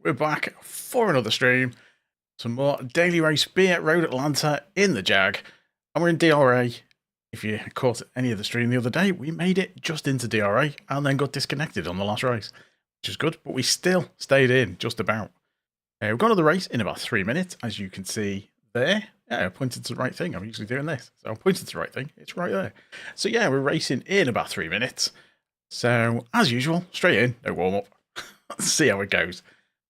we're back for another stream. Some more daily race B at Road Atlanta in the Jag. And we're in DRA. If you caught any of the stream the other day, we made it just into DRA and then got disconnected on the last race, which is good, but we still stayed in just about. We've got another race in about 3 minutes, as you can see there. Yeah, I pointed to the right thing. I'm usually doing this. So I'm pointing to the right thing. It's right there. So yeah, we're racing in about 3 minutes. So, as usual, straight in, no warm-up. Let's see how it goes.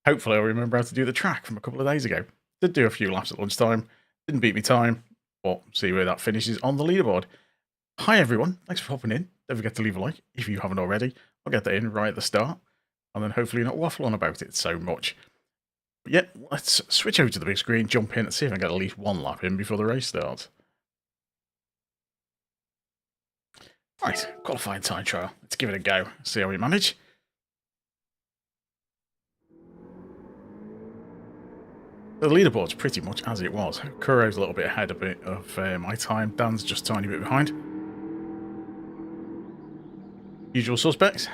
Hopefully I'll remember how to do the track from a couple of days ago. Did do a few laps at lunchtime. Didn't beat me time, but see where that finishes on the leaderboard. Hi everyone, thanks for hopping in. Don't forget to leave a like if you haven't already. I'll get that in right at the start. And then hopefully not waffle on about it so much. But yeah, let's switch over to the big screen, jump in and see if I can get at least one lap in before the race starts. Right, qualifying time trial. Let's give it a go. See how we manage. The leaderboard's pretty much as it was. Kuro's a little bit ahead of my time. Dan's just a tiny bit behind. Usual suspects.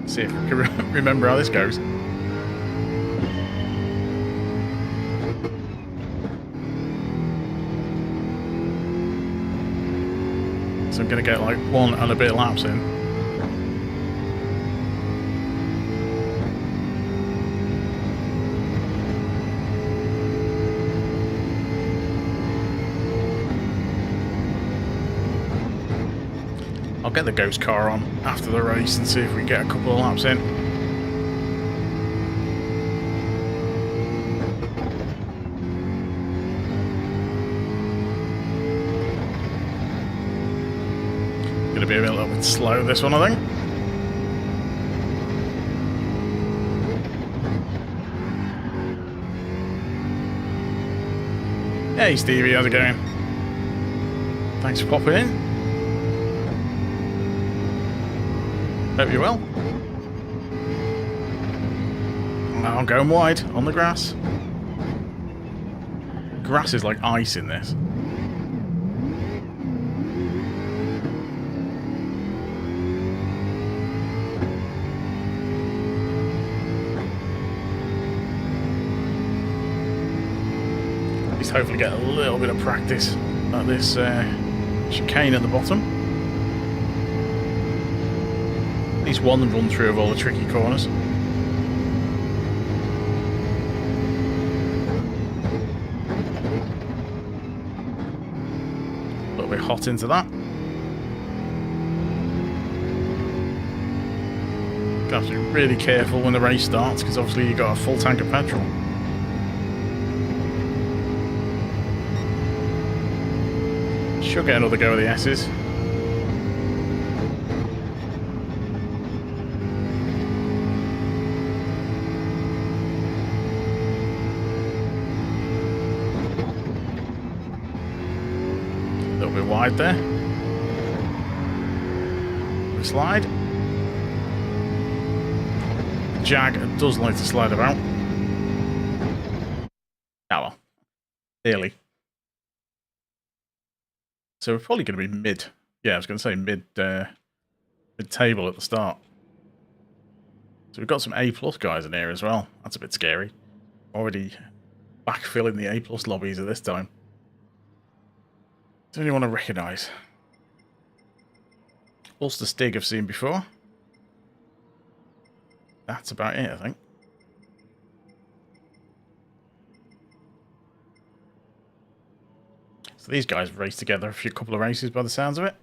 See if we can remember how this goes. So I'm going to get like 1 and a bit laps in. I'll get the ghost car on after the race and see if we can get a couple of laps in. Going to be a little bit slow this one, I think. Hey Stevie, how's it going? Thanks for popping in. Hope you're well. Now I'm going wide on the grass. Grass is like ice in this. At least hopefully get a little bit of practice at this chicane at the bottom. At least one run through of all the tricky corners. A little bit hot into that. You have to be really careful when the race starts because obviously you've got a full tank of petrol. Should get another go of the S's. Wide there. We slide. Jag does like to slide about. Ah well. Nearly. So we're probably going to be mid. Yeah, I was going to say mid-table at the start. So we've got some A+ guys in here as well. That's a bit scary. Already backfilling the A+ lobbies at this time. Does anyone want to recognise? Ulster Stig I've seen before. That's about it, I think. So these guys raced together a couple of races by the sounds of it.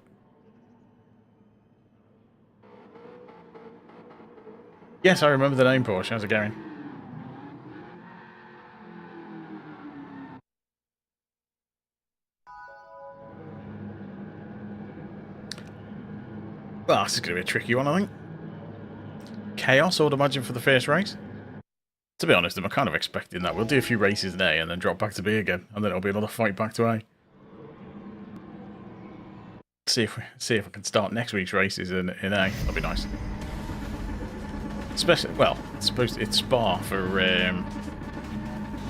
Yes, I remember the name, Porsche. How's it going? Well, this is going to be a tricky one, I think. Chaos, I would imagine, for the first race. To be honest, I'm kind of expecting that. We'll do a few races in A and then drop back to B again. And then it'll be another fight back to A. See if I can start next week's races in A. That'll be nice. Especially, well, it's Spa for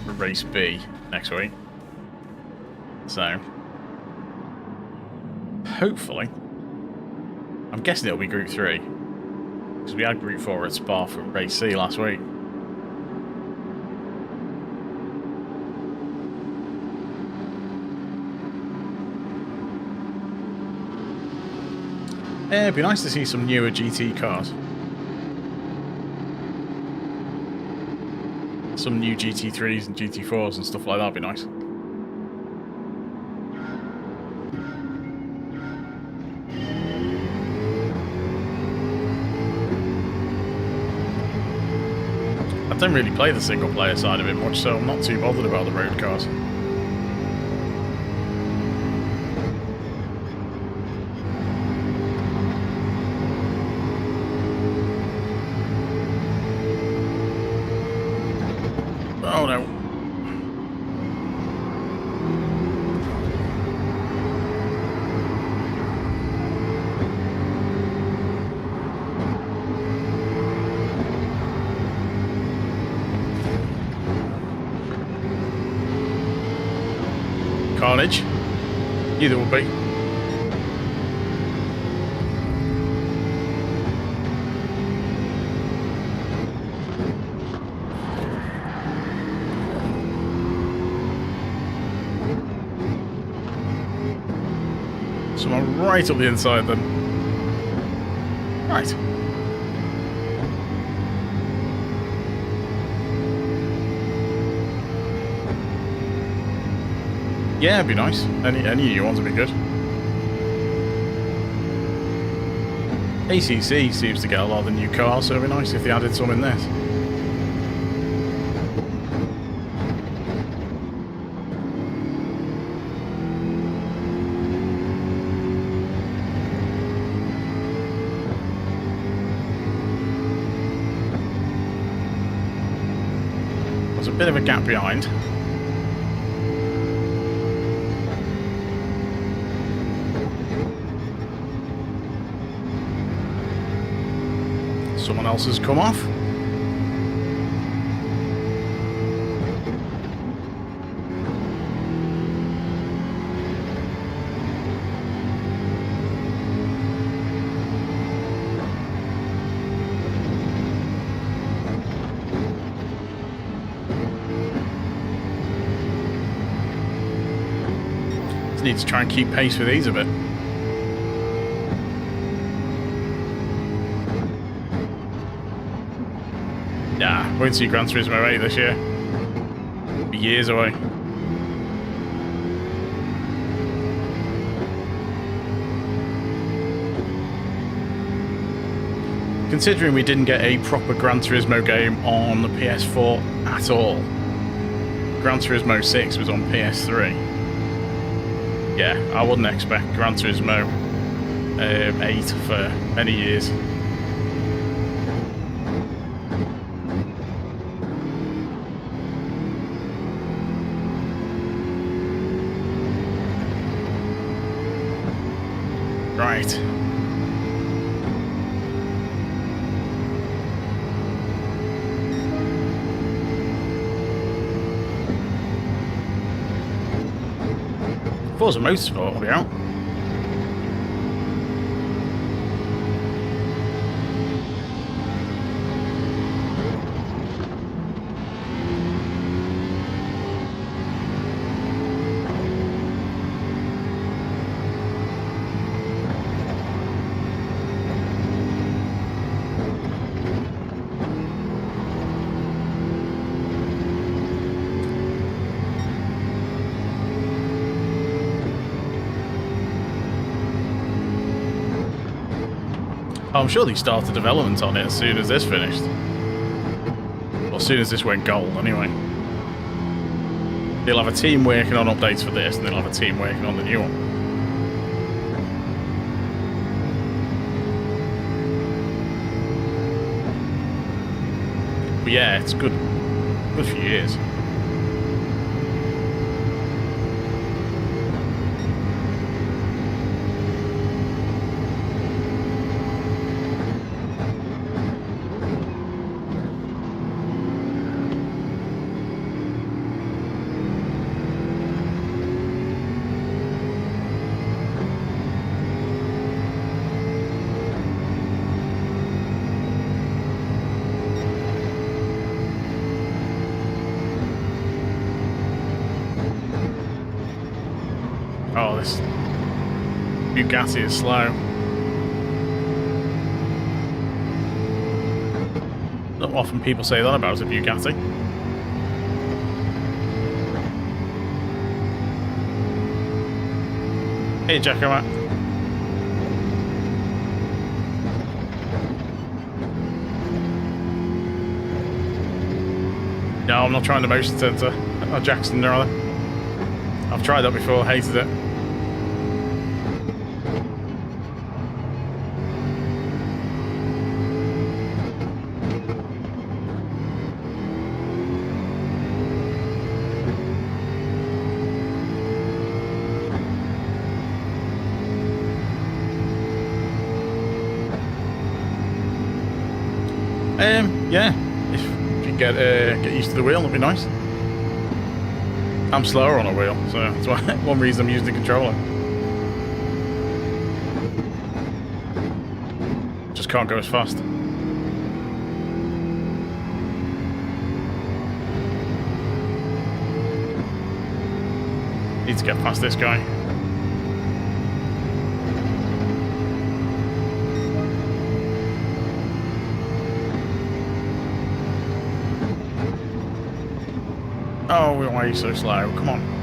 race B next week. So, hopefully... I'm guessing it'll be Group 3. because we had Gr4 at Spa for race C last week. Yeah, it'd be nice to see some newer GT cars. Some new GT3s and GT4s and stuff like that would be nice. I don't really play the single player side of it much, so I'm not too bothered about the road cars. Oh no. Carnage. Either will be. Someone right up the inside then. Right. Yeah, it'd be nice. Any new ones would be good. ACC seems to get a lot of the new cars, so it'd be nice if they added some in this. There's a bit of a gap behind. Someone else has come off. Just need to try and keep pace with these a bit. Nah, won't see Gran Turismo 8 this year. Be years away. Considering we didn't get a proper Gran Turismo game on the PS4 at all. Gran Turismo 6 was on PS3. Yeah, I wouldn't expect Gran Turismo 8 for many years. Right. Forza Motorsport will be out. I'm sure they started development on it as soon as this finished. Or as soon as this went gold, anyway. They'll have a team working on updates for this, and they'll have a team working on the new one. But yeah, it's good. Good few years. Oh, this Bugatti is slow. Not often people say that about a Bugatti. Hey, Jaguar. No, I'm not trying the motion sensor. Or Jackson, rather. I've tried that before, hated it. Yeah, if you get used to the wheel, it'll be nice. I'm slower on a wheel, so that's why one reason I'm using the controller. Just can't go as fast. Need to get past this guy. Oh, why are you so slow? Come on.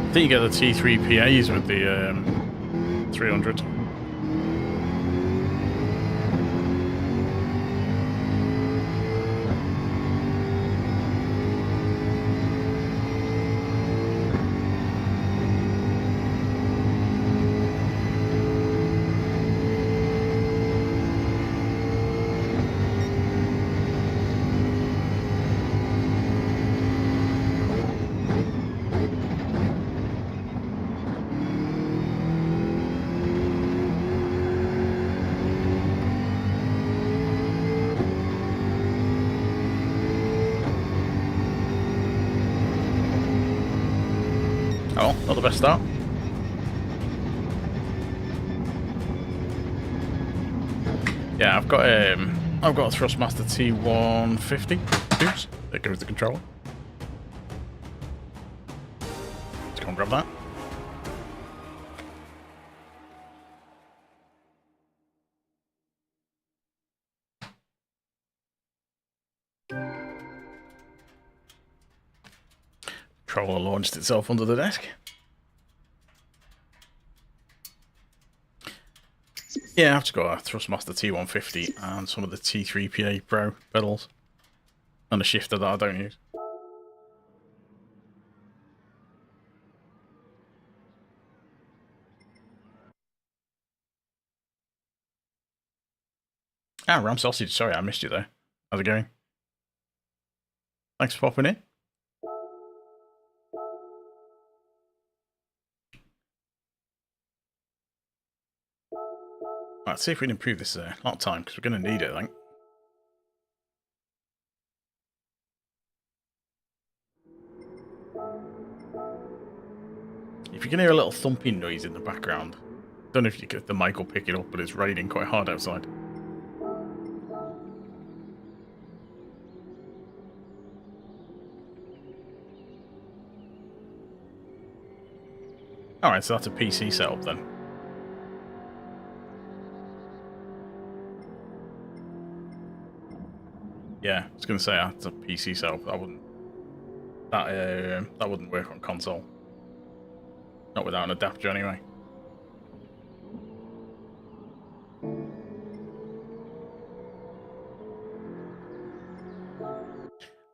I think you get the T3 PAs with the 300. Oh, not the best start. Yeah, I've got a Thrustmaster T150. Oops, there goes the controller. Let's go and grab that. Controller launched itself under the desk. Yeah, I've just got a Thrustmaster T150 and some of the T3PA Pro pedals. And a shifter that I don't use. Ah, Ram Sausage, sorry I missed you there. How's it going? Thanks for popping in. Let's see if we can improve this lot time, because we're going to need it, I think. If you can hear a little thumping noise in the background, don't know if the mic will pick it up, but it's raining quite hard outside. Alright, so that's a PC setup then. Yeah, I was going to say that's a PC setup. That wouldn't work on console. Not without an adapter anyway.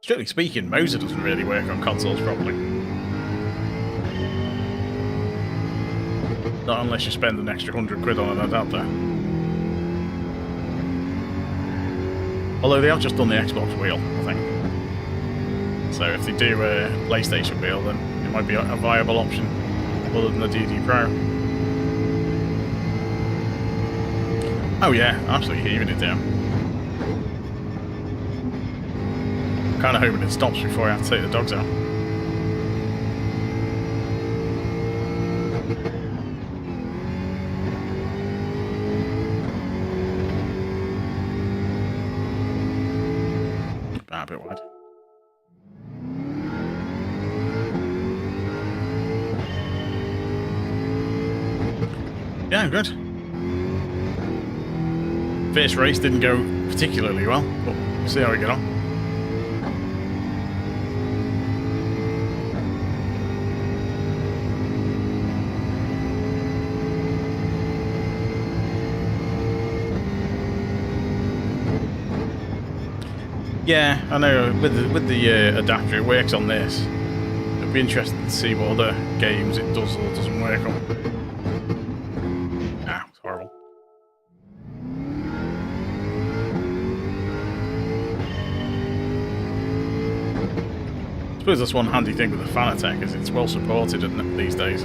Strictly speaking, Moser doesn't really work on consoles properly. Not unless you spend an extra £100 on an adapter. Although they have just done the Xbox wheel, I think. So if they do a PlayStation build, then it might be a viable option other than the DD Pro. Oh yeah, absolutely heaving it down. Kind of hoping it stops before I have to take the dogs out. A bit wide. Yeah, good. First race didn't go particularly well, but we'll see how we get on. Yeah, I know. With the adapter, it works on this. It'll be interesting to see what other games it does or doesn't work on. Ah, it's horrible. I suppose that's one handy thing with the Fanatec is it's well supported these days.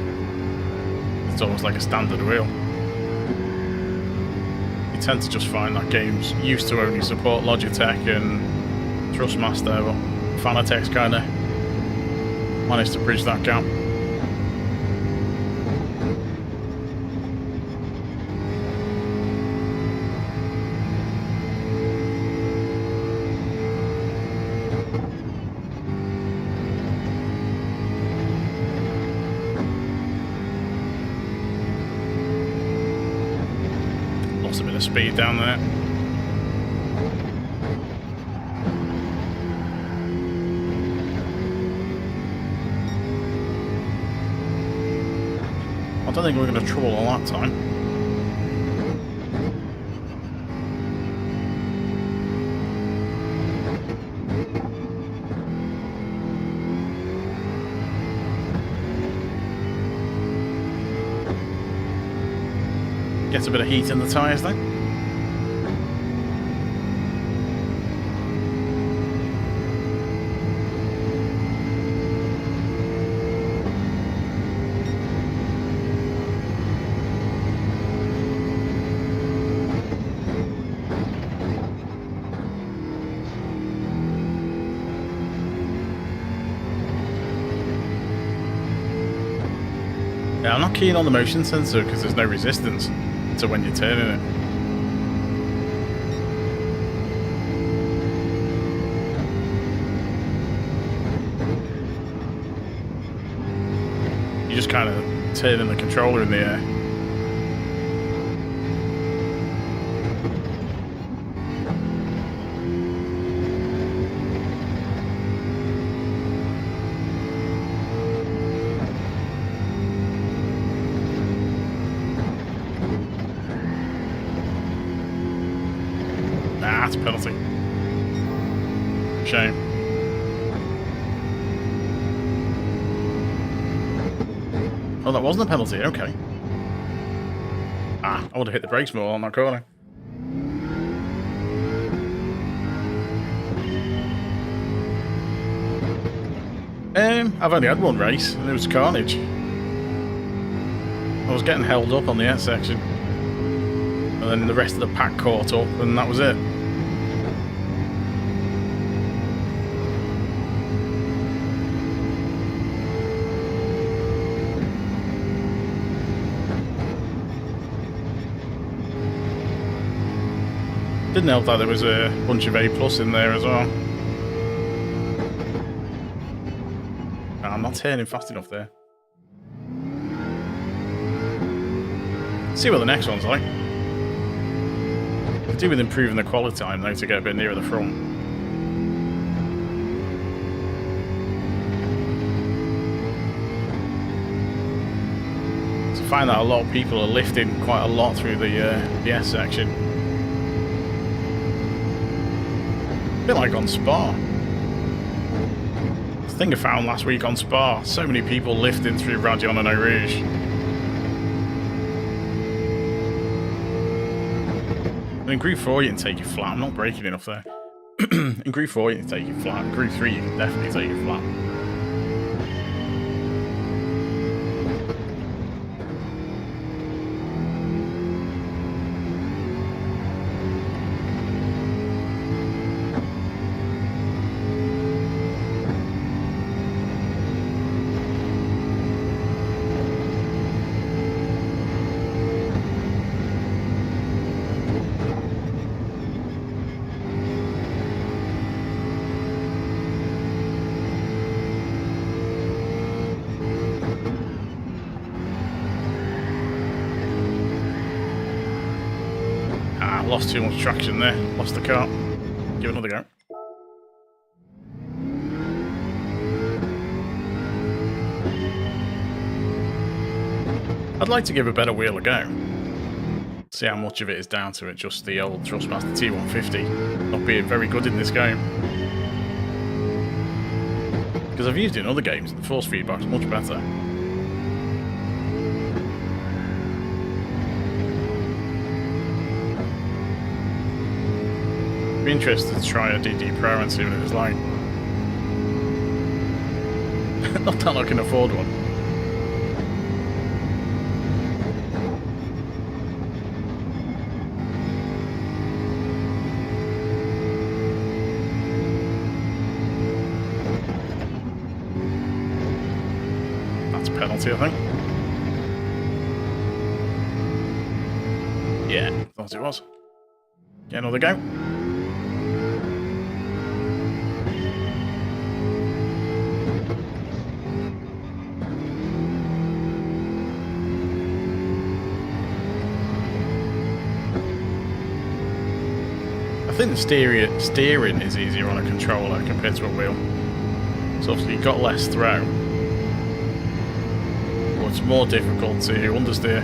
It's almost like a standard wheel. You tend to just find that games used to only support Logitech and Thrustmaster, but Fanatec's kind of managed to bridge that gap. Lost a bit of speed down there. I don't think we're going to trouble all that time. Gets a bit of heat in the tyres though. Yeah, I'm not keen on the motion sensor because there's no resistance to when you're turning it. You just kind of turning the controller in the air. That's a penalty. Shame. Oh, that wasn't a penalty, okay. Ah, I would have hit the brakes more on that corner. I've only had one race, and it was carnage. I was getting held up on the S section. And then the rest of the pack caught up, and that was it. Didn't help that there was a bunch of A+ in there as well. No, I'm not turning fast enough there. See what the next one's like. Could do with improving the quality time though to get a bit nearer the front. So I find that a lot of people are lifting quite a lot through the S section. A bit like on Spa. The thing I found last week on Spa, so many people lifting through Radeon and Eau Rouge. In Gr4 you can take it flat, I'm not braking enough there. In Gr4 you can take it flat. In Gr3 you can definitely take it flat. Lost too much traction there. Lost the car. Give it another go. I'd like to give a better wheel a go. See how much of it is down to it just the old Trustmaster T150 not being very good in this game. Because I've used it in other games, the force feedback's much better. Be interested to try a DD Pro and see what it was like. Not that I can afford one. That's a penalty, I think. Yeah, thought it was. Get another go. I think the steering is easier on a controller compared to a wheel. So obviously you've got less throw. But it's more difficult to understeer.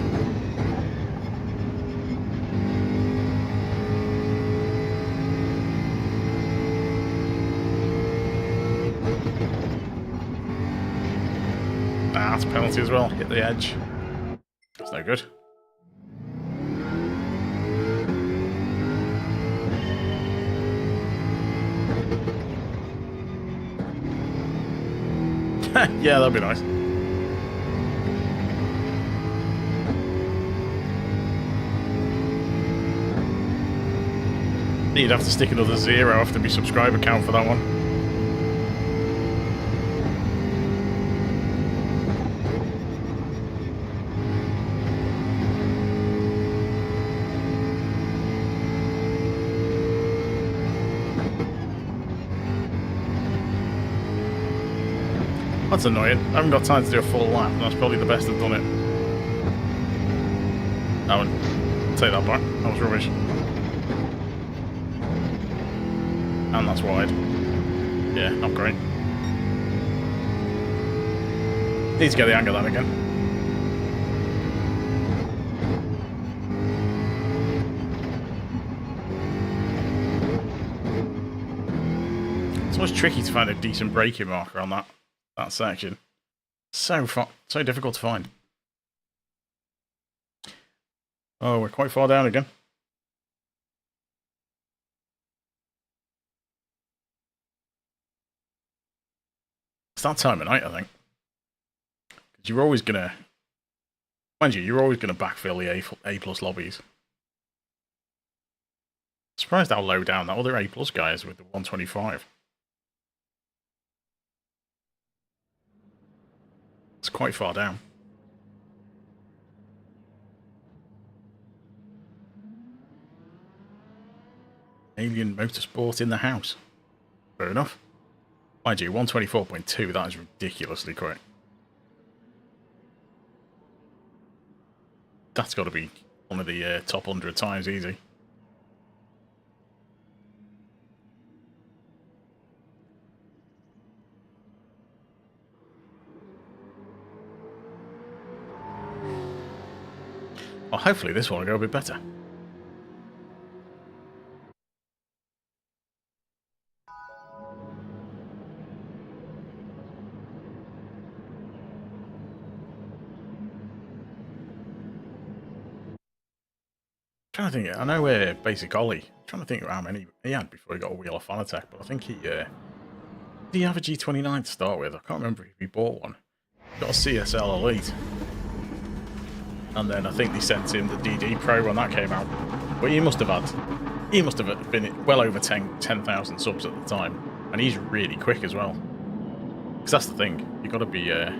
Ah, that's a penalty as well. Hit the edge. That's no good. Yeah, that'd be nice. You'd have to stick another 0 after my subscriber count for that one. That's annoying. I haven't got time to do a full lap. That's probably the best I've done it. That one. Take that back. That was rubbish. And that's wide. Yeah, not great. Need to get the hang of that again. It's always tricky to find a decent braking marker on that section. So difficult to find. Oh, we're quite far down again. It's that time of night, I think. Because you're always gonna, mind you, you're always gonna backfill the A+ lobbies. Surprised how low down that other A+ guy is with the 125. It's quite far down. Alien Motorsport in the house. Fair enough. Mind you, 124.2, that is ridiculously quick. That's got to be one of the top 100 times easy. Well, hopefully this one will go a bit better. I'm trying to think, I know where Basic Ollie trying to think of how many he had before he got a wheel off Fanatec, but I think he did he have a G29 to start with? I can't remember if he bought one. He got a CSL Elite. And then I think they sent him the DD Pro when that came out. But he must have been well over 10,000 subs at the time. And he's really quick as well. Because that's the thing. You've got to be... I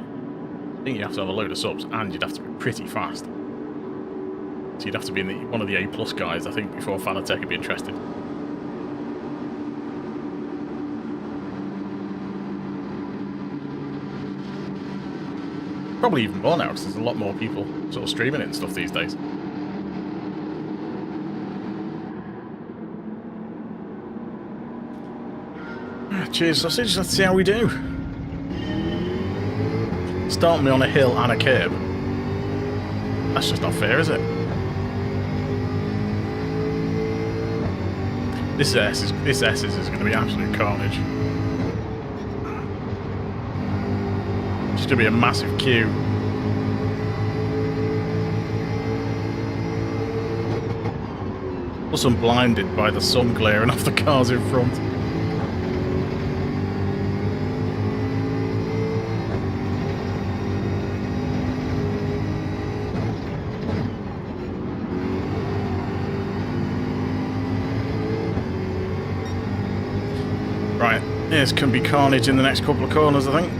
think you have to have a load of subs and you'd have to be pretty fast. So you'd have to be in one of the A+ guys, I think, before Fanatec would be interested. Probably even more now, because there's a lot more people sort of streaming it and stuff these days. Cheers, sausage. Let's see how we do. Starting me on a hill and a curb. That's just not fair, is it? This S is going to be absolute carnage. It's going to be a massive queue. Plus I'm blinded by the sun glaring off the cars in front. Right, this can be carnage in the next couple of corners, I think.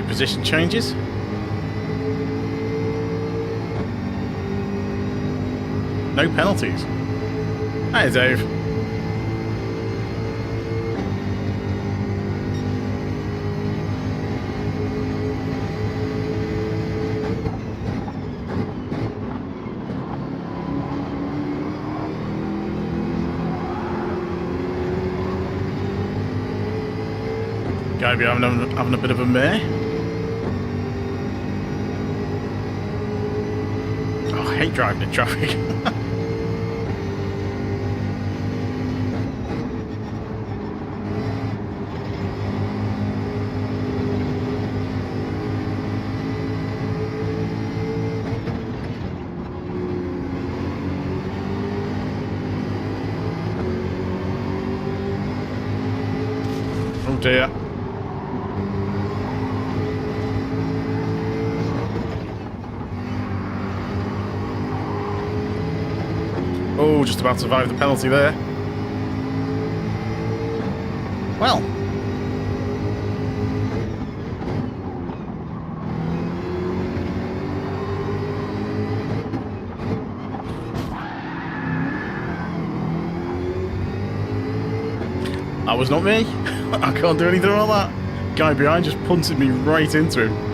Position changes. No penalties. Hey, Dave. Guy be having a bit of a mare. I hate driving in traffic. Oh dear. Oh, just about to survive the penalty there. Well. That was not me. I can't do anything about that. Guy behind just punted me right into him.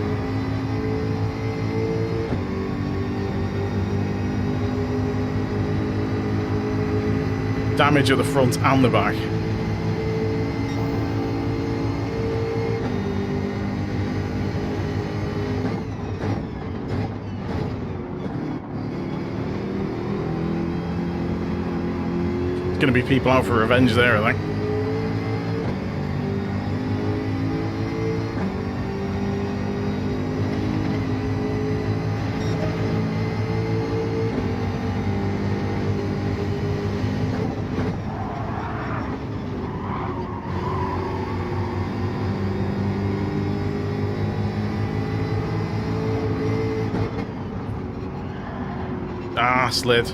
Damage at the front and the back. There's going to be people out for revenge there, I think. Ah, slid.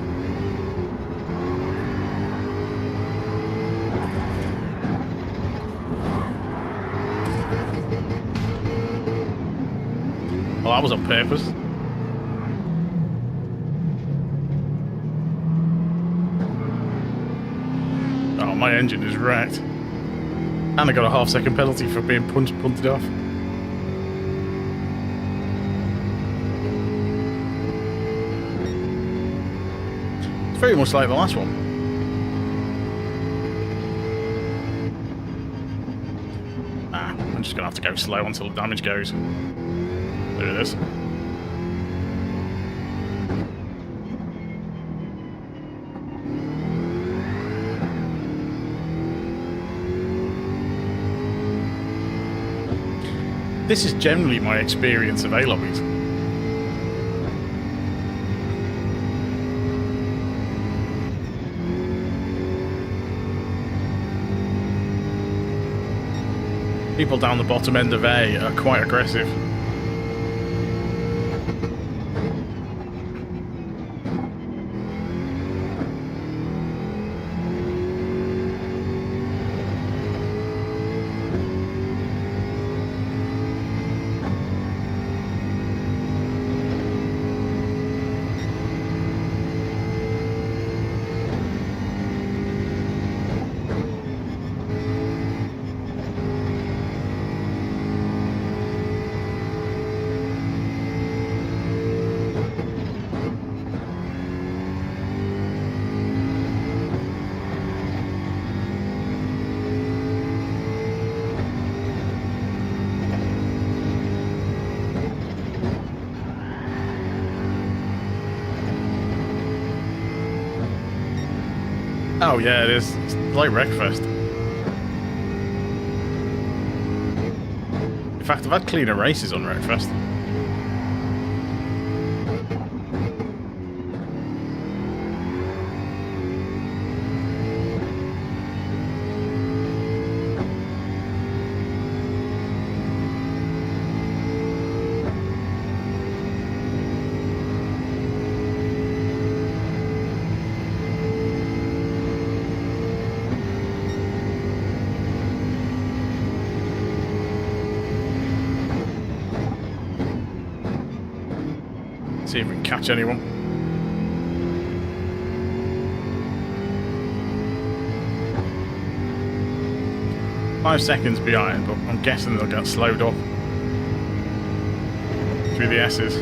Well, that was on purpose. Oh, my engine is wrecked. And I got a half-second penalty for being punted off. Very much like the last one. I'm just gonna have to go slow until the damage goes. There it is. This is generally my experience of A-lobbies. People down the bottom end of A are quite aggressive. Oh yeah, it is. It's like Wreckfest. In fact, I've had cleaner races on Wreckfest. See if we can catch anyone. Five seconds behind, but I'm guessing they'll get slowed up through the S's.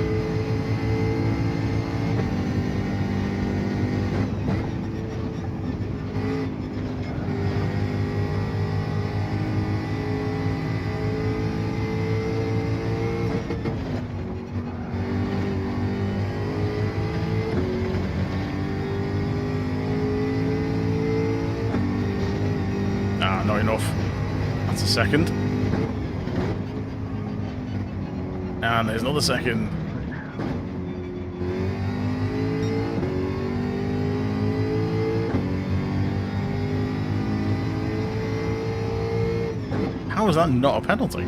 Not enough. That's a second. And there's another second. How is that not a penalty?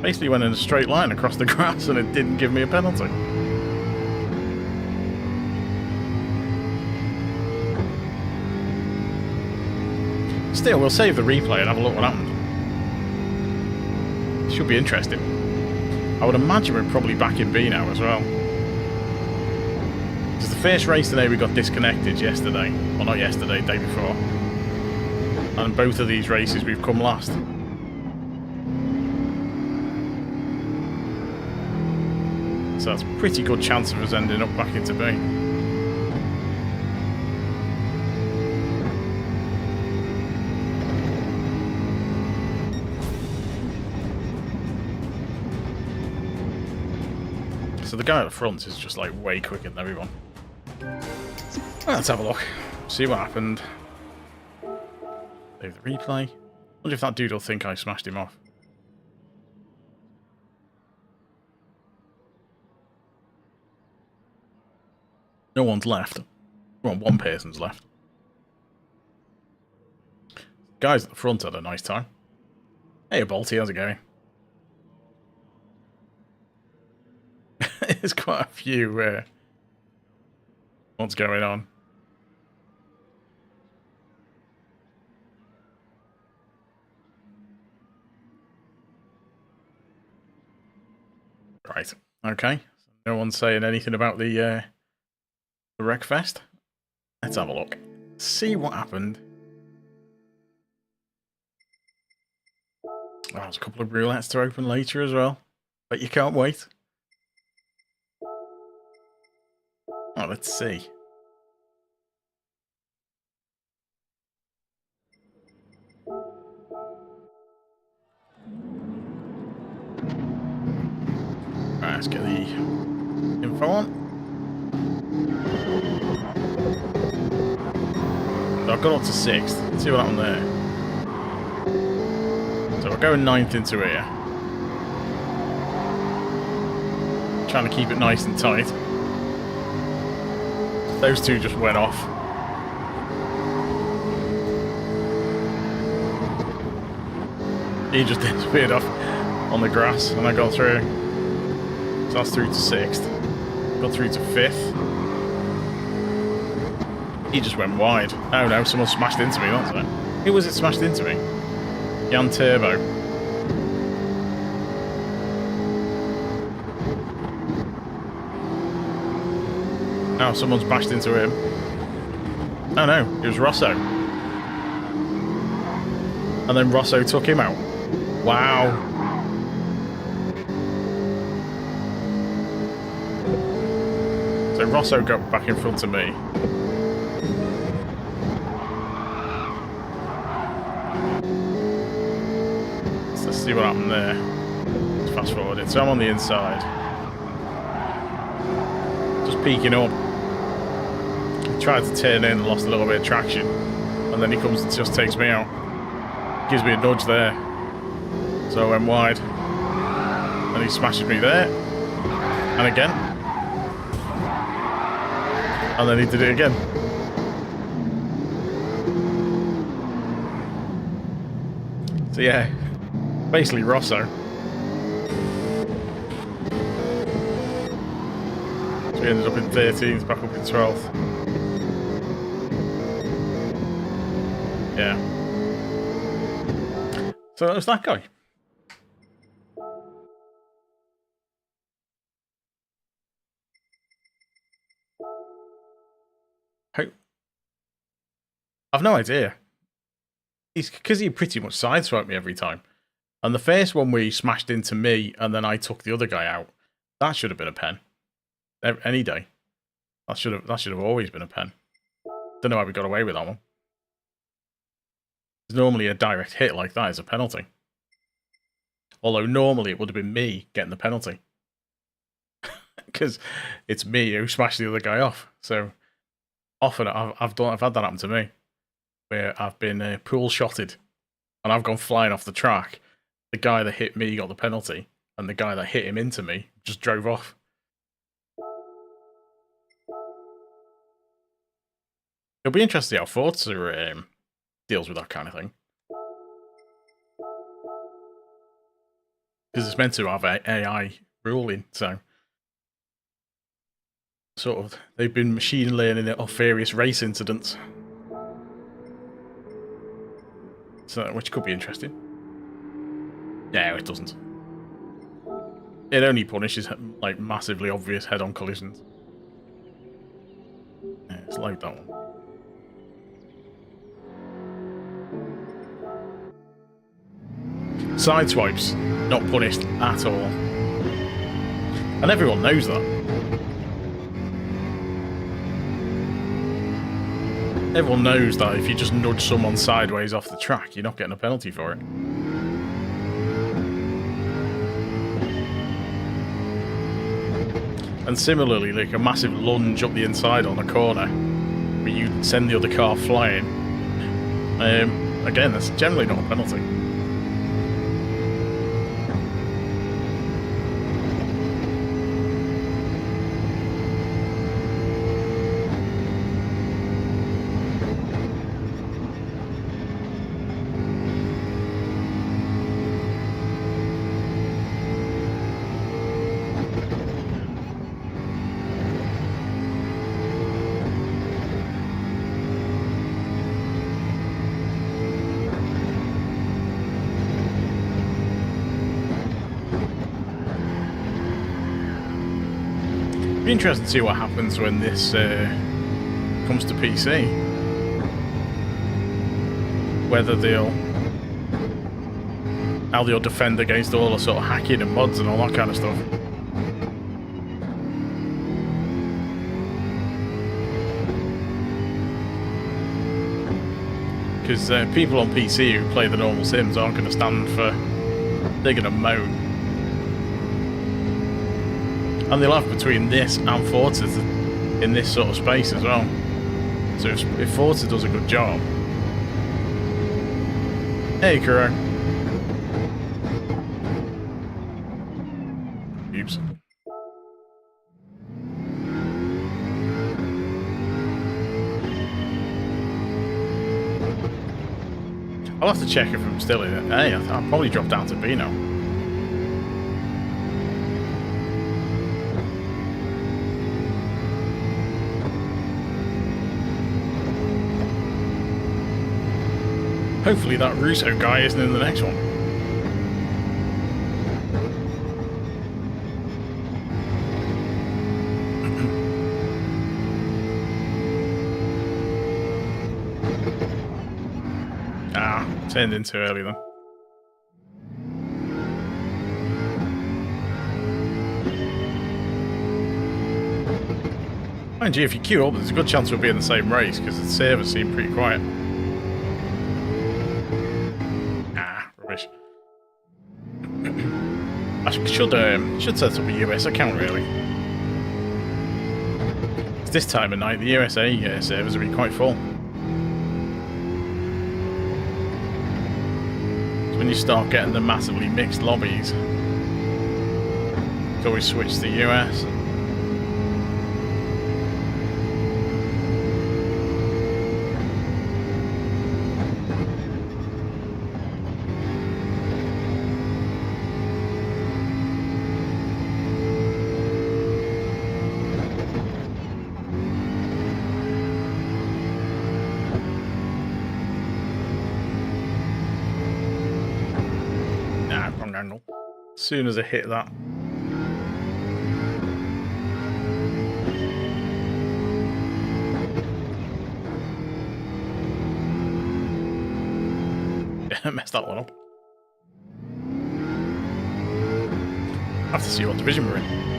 Basically went in a straight line across the grass and it didn't give me a penalty. Still, we'll save the replay and have a look what happened. Should be interesting. I would imagine we're probably back in B now as well. Because the first race today we got disconnected yesterday. Well, not yesterday, day before. And in both of these races we've come last. So that's a pretty good chance of us ending up back into B. So the guy at the front is just like way quicker than everyone. Well, let's have a look. See what happened. Save the replay. Wonder if that dude will think I smashed him off. No one's left. Well, one person's left. Guys at the front had a nice time. Hey, Balti, how's it going? There's quite a few. What's going on? Right. Okay. No one's saying anything about the Wreckfest. Let's have a look. See what happened. Oh, there's a couple of roulettes to open later as well. But you can't wait. Oh, let's see. Right, let's get the info on. So I've got up to 6th. Let's see what happened there. go ninth into here. Trying to keep it nice and tight. Those two just went off. He just disappeared off on the grass, and I got through. So that's through to 6th. Got through to 5th. He just went wide. Oh no, someone smashed into me, that's it. Who was it smashed into me? Jan Turbo. Oh, someone's bashed into him. Oh no, it was Rosso. And then Rosso took him out. Wow. So Rosso got back in front of me. So let's see what happened there. Let's fast forward it. So I'm on the inside. Just peeking up. Tried to turn in and lost a little bit of traction. And then he comes and just takes me out. Gives me a nudge there. So I went wide. And he smashes me there. And again. And then he did it again. So yeah. Basically Rosso. So we ended up in 13th, back up in 12th. Yeah. So that was that guy. I've no idea. Because he pretty much sideswiped me every time. And the first one where he smashed into me and then I took the other guy out, that should have been a pen. Any day. That should have always been a pen. Don't know how we got away with that one. Normally a direct hit like that is a penalty. Although normally it would have been me getting the penalty. Because it's me who smashed the other guy off. So often I've had that happen to me. Where I've been pool shotted and I've gone flying off the track. The guy that hit me got the penalty and the guy that hit him into me just drove off. It'll be interesting how Forza deals with that kind of thing. Because it's meant to have AI ruling, so sort of they've been machine learning it off various race incidents. So, which could be interesting. No, it doesn't. It only punishes like massively obvious head-on collisions. Yeah, it's like that one. Sideswipes, not punished at all. And everyone knows that. Everyone knows that if you just nudge someone sideways off the track, you're not getting a penalty for it. And similarly, like a massive lunge up the inside on a corner, where you send the other car flying, again, that's generally not a penalty. Interesting to see what happens when this comes to PC. Whether how they'll defend against all the sort of hacking and mods and all that kind of stuff. Because people on PC who play the normal Sims aren't going to stand for... They're going to moan. And they'll have between this and Forza in this sort of space as well. So if Forza does a good job... Hey, Kuro. I'll have to check if I'm still in it. A. I'll probably drop down to B now. Hopefully that Russo guy isn't in the next one. Turned in too early then. Mind you, if you queue up, there's a good chance we'll be in the same race because the servers seem pretty quiet. Rubbish. I should set up a US account really. This time of night, the USA servers will be quite full. When you start getting the massively mixed lobbies, you can always switch to the US. Angle. As soon as I hit that. Yeah, messed that one up. I have to see what division we're in.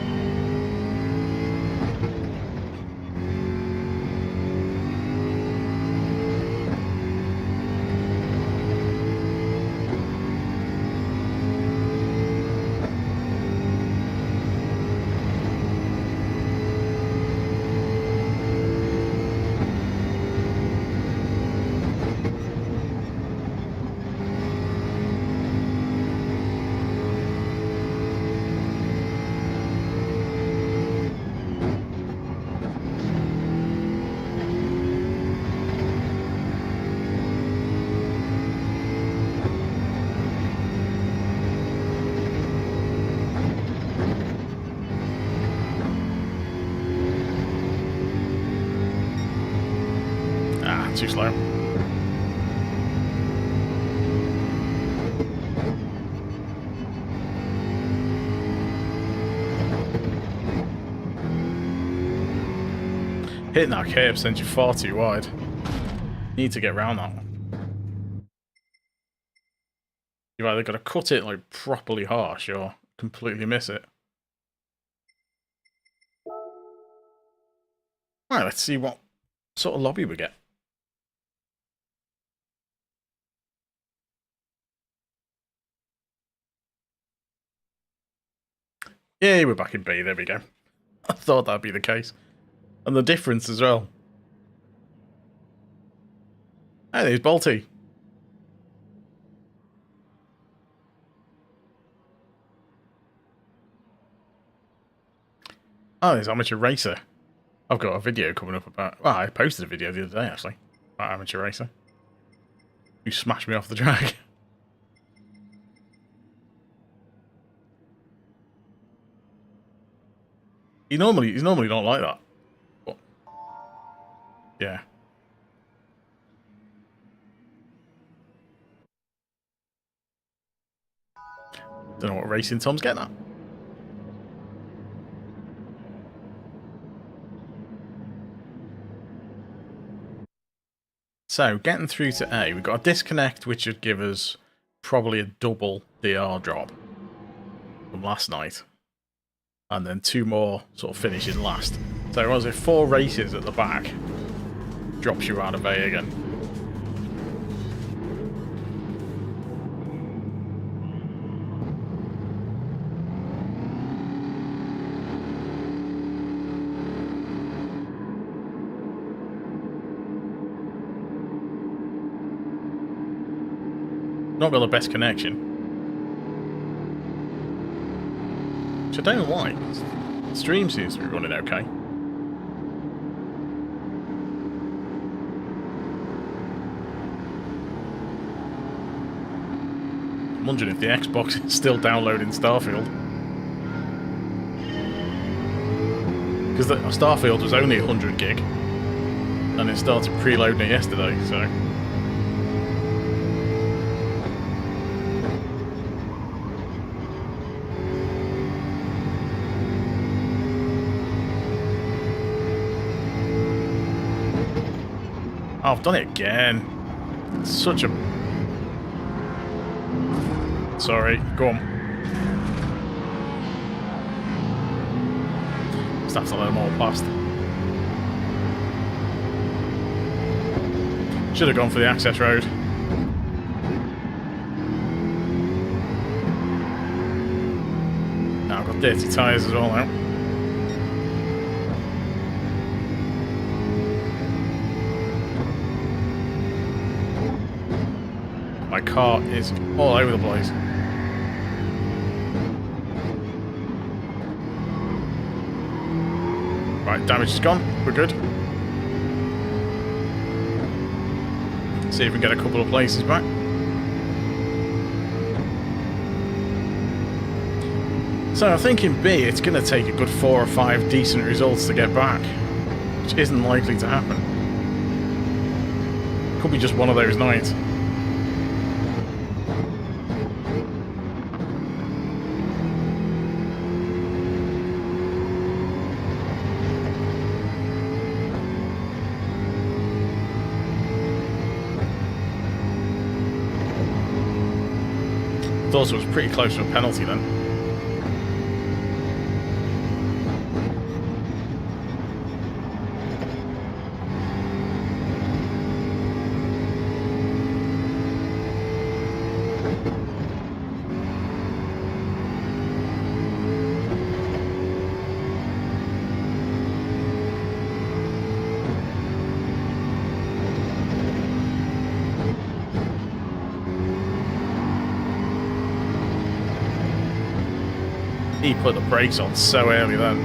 Too slow. Hitting that curve sends you far too wide. You need to get around that one. You've either got to cut it like properly harsh or completely miss it. Right, let's see what sort of lobby we get. Yeah, we're back in B, there we go. I thought that'd be the case. And the difference as well. Hey, there's Balti. Oh, there's Amateur Racer. I've got a video coming up about... Well, I posted a video the other day, actually. About Amateur Racer. Who smashed me off the track. He's normally not like that. But, yeah. Don't know what racing Tom's getting at. So, getting through to A, we've got a disconnect which would give us probably a double DR drop from last night. And then 2 more sort of finishes last. So was it 4 races at the back? Drops you out of A again. Not got the best connection. Which I don't like. The stream seems to be running okay. I'm wondering if the Xbox is still downloading Starfield. Because the Starfield was only 100 gig. And it started preloading it yesterday, so... Oh, I've done it again. It's such a... Sorry, go on. Just have to let them all past. Should have gone for the access road. Now I've got dirty tyres as well now. My car is all over the place. Right, damage is gone. We're good. See if we can get a couple of places back. So I think in B it's going to take a good 4 or 5 decent results to get back, which isn't likely to happen. Could be just one of those nights. Thought it was pretty close to a penalty then. He put the brakes on so early then.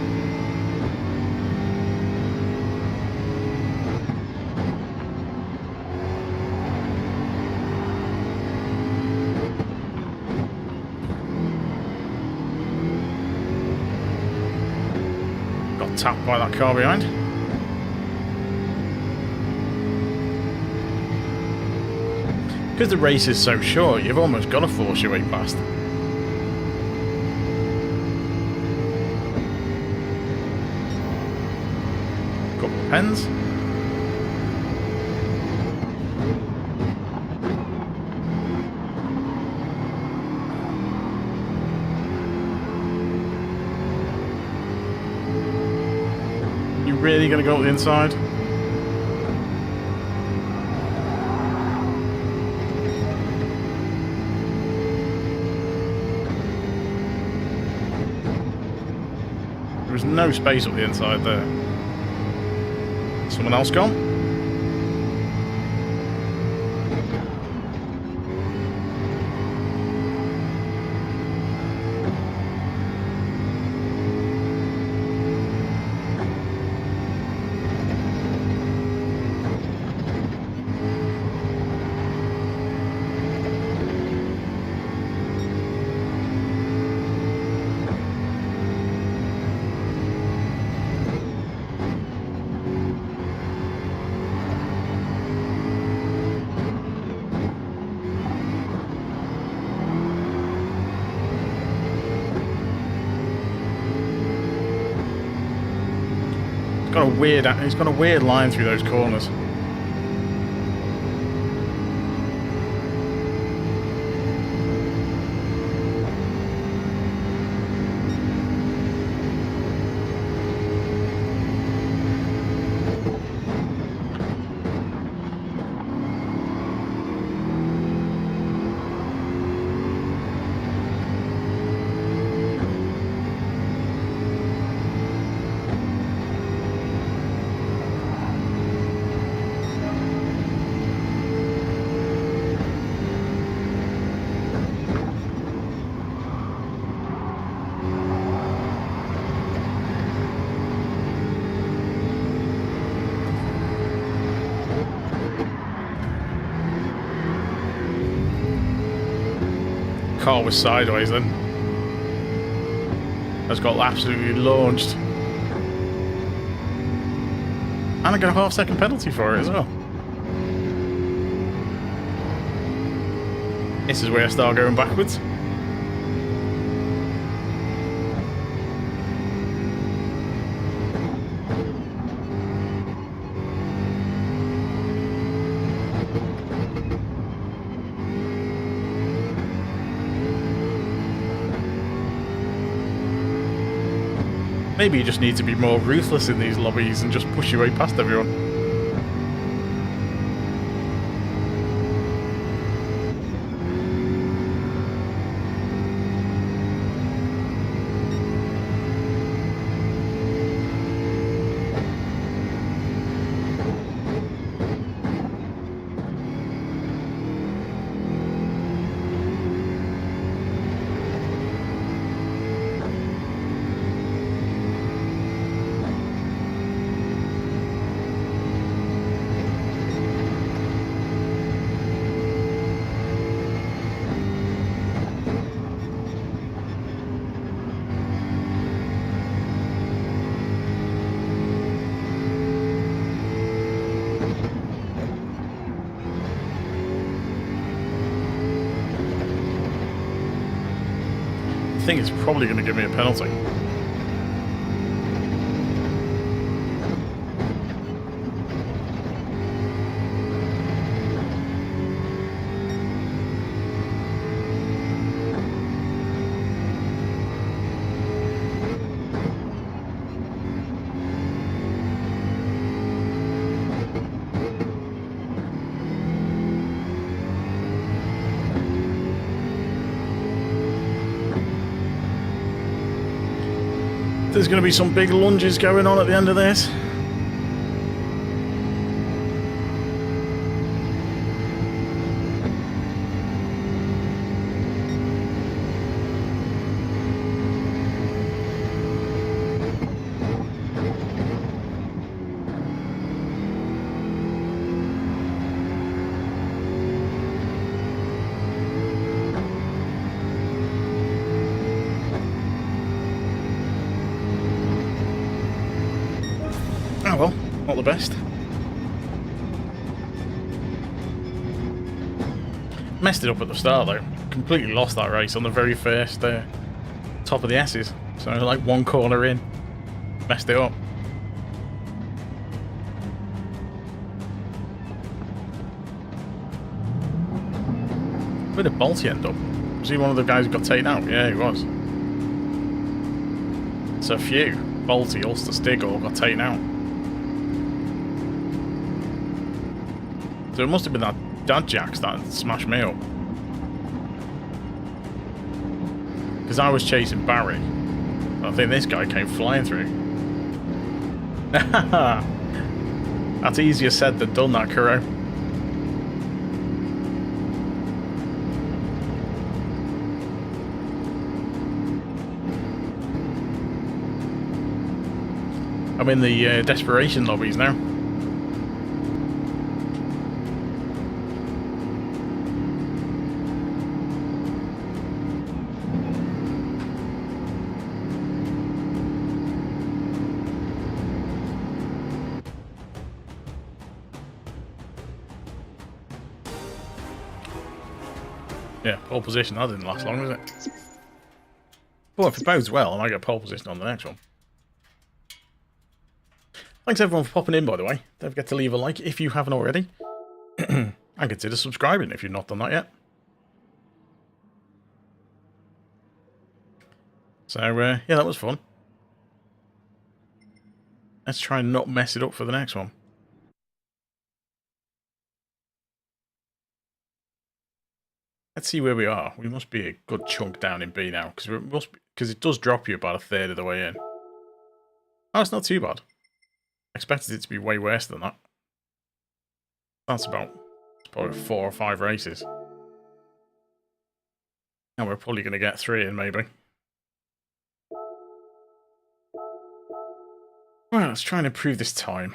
Got tapped by that car behind. Because the race is so short, you've almost got to force your way past. Pens. You really gonna go up the inside? There was no space up the inside there. Someone else gone? It's got a weird line through those corners. car was sideways then. I just got absolutely launched. And I got a half-second penalty for it as well. This is where I start going backwards. Maybe you just need to be more ruthless in these lobbies and just push your way past everyone. I think it's probably going to give me a penalty. There's going to be some big lunges going on at the end of this. Oh well, not the best. Messed it up at the start though. Completely lost that race on the very first top of the S's. So like one corner in, messed it up. Where did Balti end up? Was he one of the guys who got taken out? Yeah, he was. So a few. Balti, Ulster, Stig all got taken out. So it must have been that dad jacks that smashed me up. Because I was chasing Barry. I think this guy came flying through. That's easier said than done, that Kuro. I'm in the desperation lobbies now. Yeah, pole position, that didn't last long, did it? Well, if it bodes well, I might get pole position on the next one. Thanks everyone for popping in, by the way. Don't forget to leave a like if you haven't already. And consider subscribing if you've not done that yet. So, yeah, that was fun. Let's try and not mess it up for the next one. Let's see where we are. We must be a good chunk down in B now, because it does drop you about a third of the way in. Oh, it's not too bad. I expected it to be way worse than that. That's about 4 or 5 races. And we're probably going to get 3 in, maybe. Right, let's try and improve this time.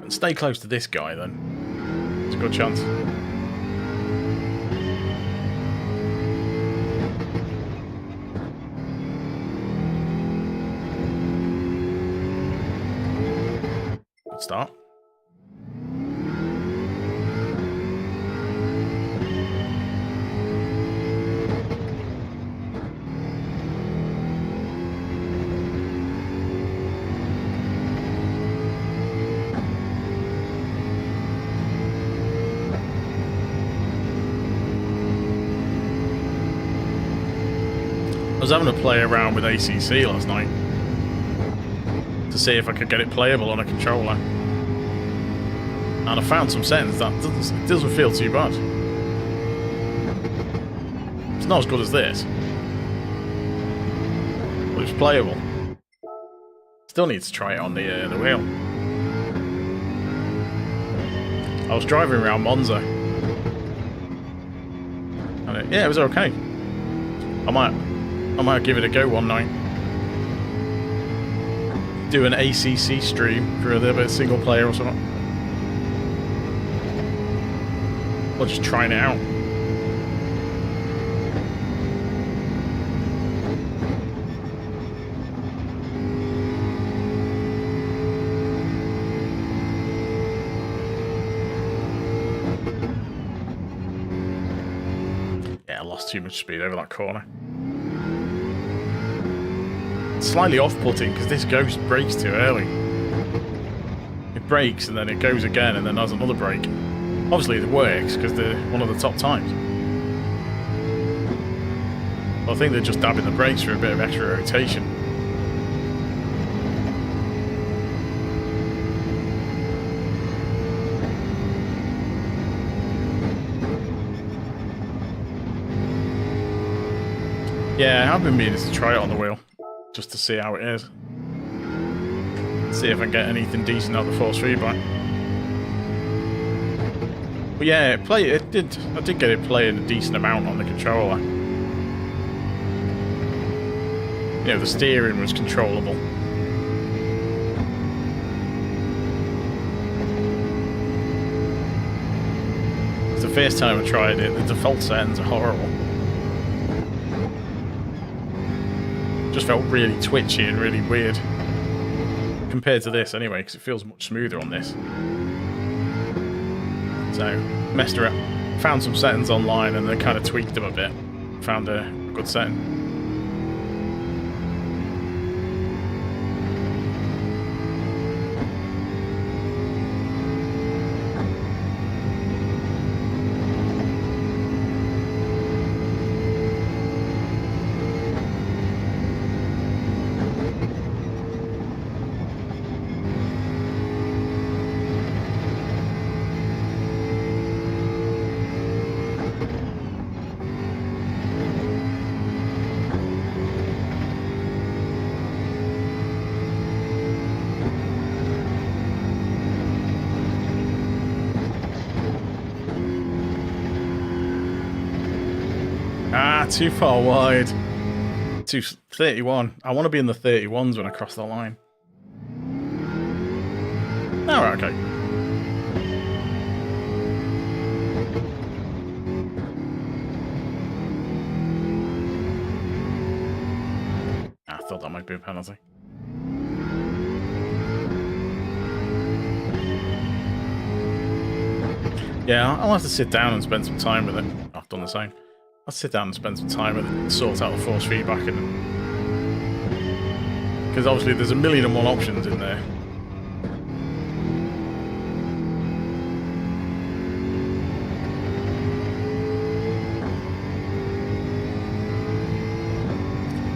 Stay close to this guy then. It's a good chance. Good start. I was having a play around with ACC last night to see if I could get it playable on a controller, and I found some settings that doesn't feel too bad. It's not as good as this, but it's playable. Still need to try it on the wheel. I was driving around Monza, and yeah, it was okay. I might give it a go one night. Do an ACC stream for a little bit of single player or something. Or just trying it out. Yeah, I lost too much speed over that corner. Slightly off-putting because this Ghost brakes too early. It brakes and then it goes again and then has another brake. Obviously it works because they're one of the top times. But I think they're just dabbing the brakes for a bit of extra rotation. Yeah, I've been meaning to try it on the wheel. Just to see how it is. See if I can get anything decent out of the force feedback. But yeah, I did get it playing a decent amount on the controller. You know, the steering was controllable. It's the first time I tried it, the default settings are horrible. Just felt really twitchy and really weird compared to this anyway, because it feels much smoother on this. So messed around, found some settings online and then kind of tweaked them a bit. Found a good setting. Too far wide. 231. I want to be in the 31s when I cross the line. Alright, okay. I thought that might be a penalty. Yeah, I'll have to sit down and spend some time with it. I've done the same. I'll sit down and spend some time with it and sort out the force feedback, and because obviously there's a million and one options in there.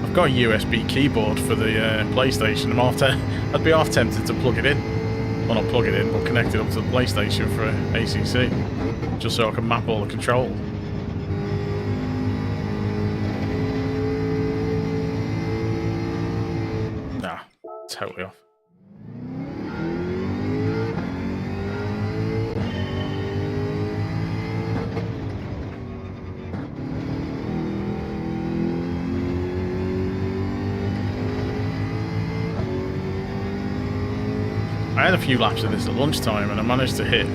I've got a USB keyboard for the PlayStation. I'd be half tempted to plug it in. Well, not plug it in, but connect it up to the PlayStation for ACC, just so I can map all the controls. Totally off. I had a few laps of this at lunchtime and I managed to hit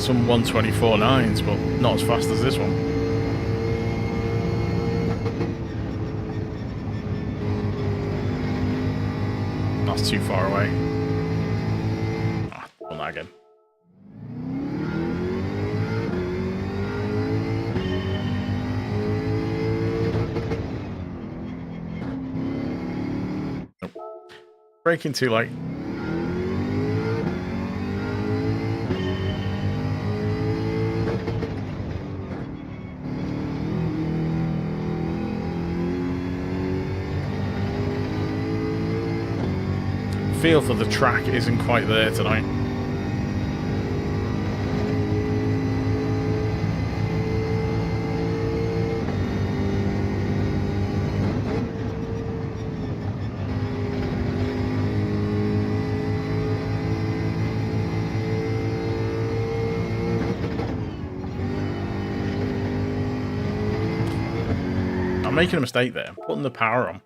some 124.9s, but not as fast as this one. That's too far away. Ah, done that again. Nope. Braking too late. Feel for the track isn't quite there tonight. I'm making a mistake there. I'm putting the power on.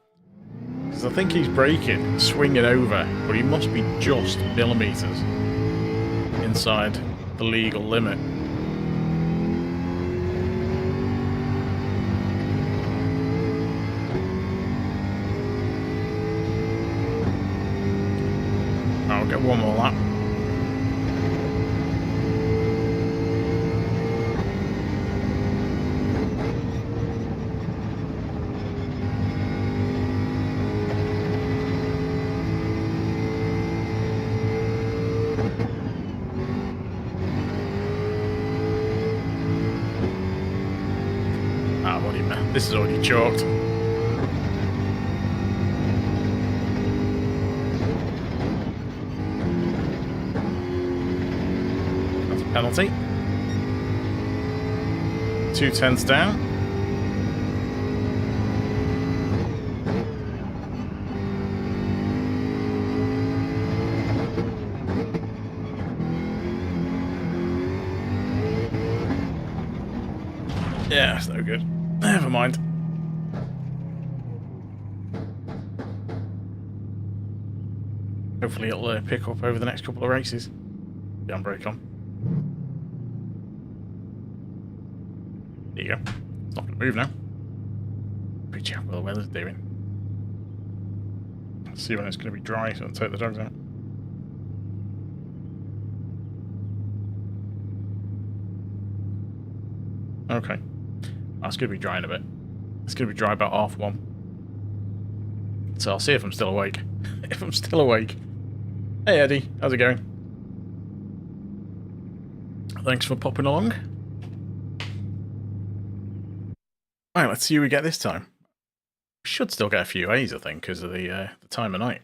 I think he's braking, swinging over, but he must be just millimeters inside the legal limit. I'll get one more lap. This is already chalked. That's a penalty. 2 tenths down. Yeah, that's no good. Never mind. Hopefully it'll pick up over the next couple of races. Handbrake on. There you go. It's not going to move now. Pretty check what the weather's doing. Let's see when it's going to be dry so I'll take the dogs out. Okay. That's going to be dry in a bit. It's going to be dry about 1:30. So I'll see if I'm still awake. If I'm still awake. Hey Eddie, how's it going? Thanks for popping along. Right, let's see who we get this time. We should still get a few A's, I think, because of the time of night.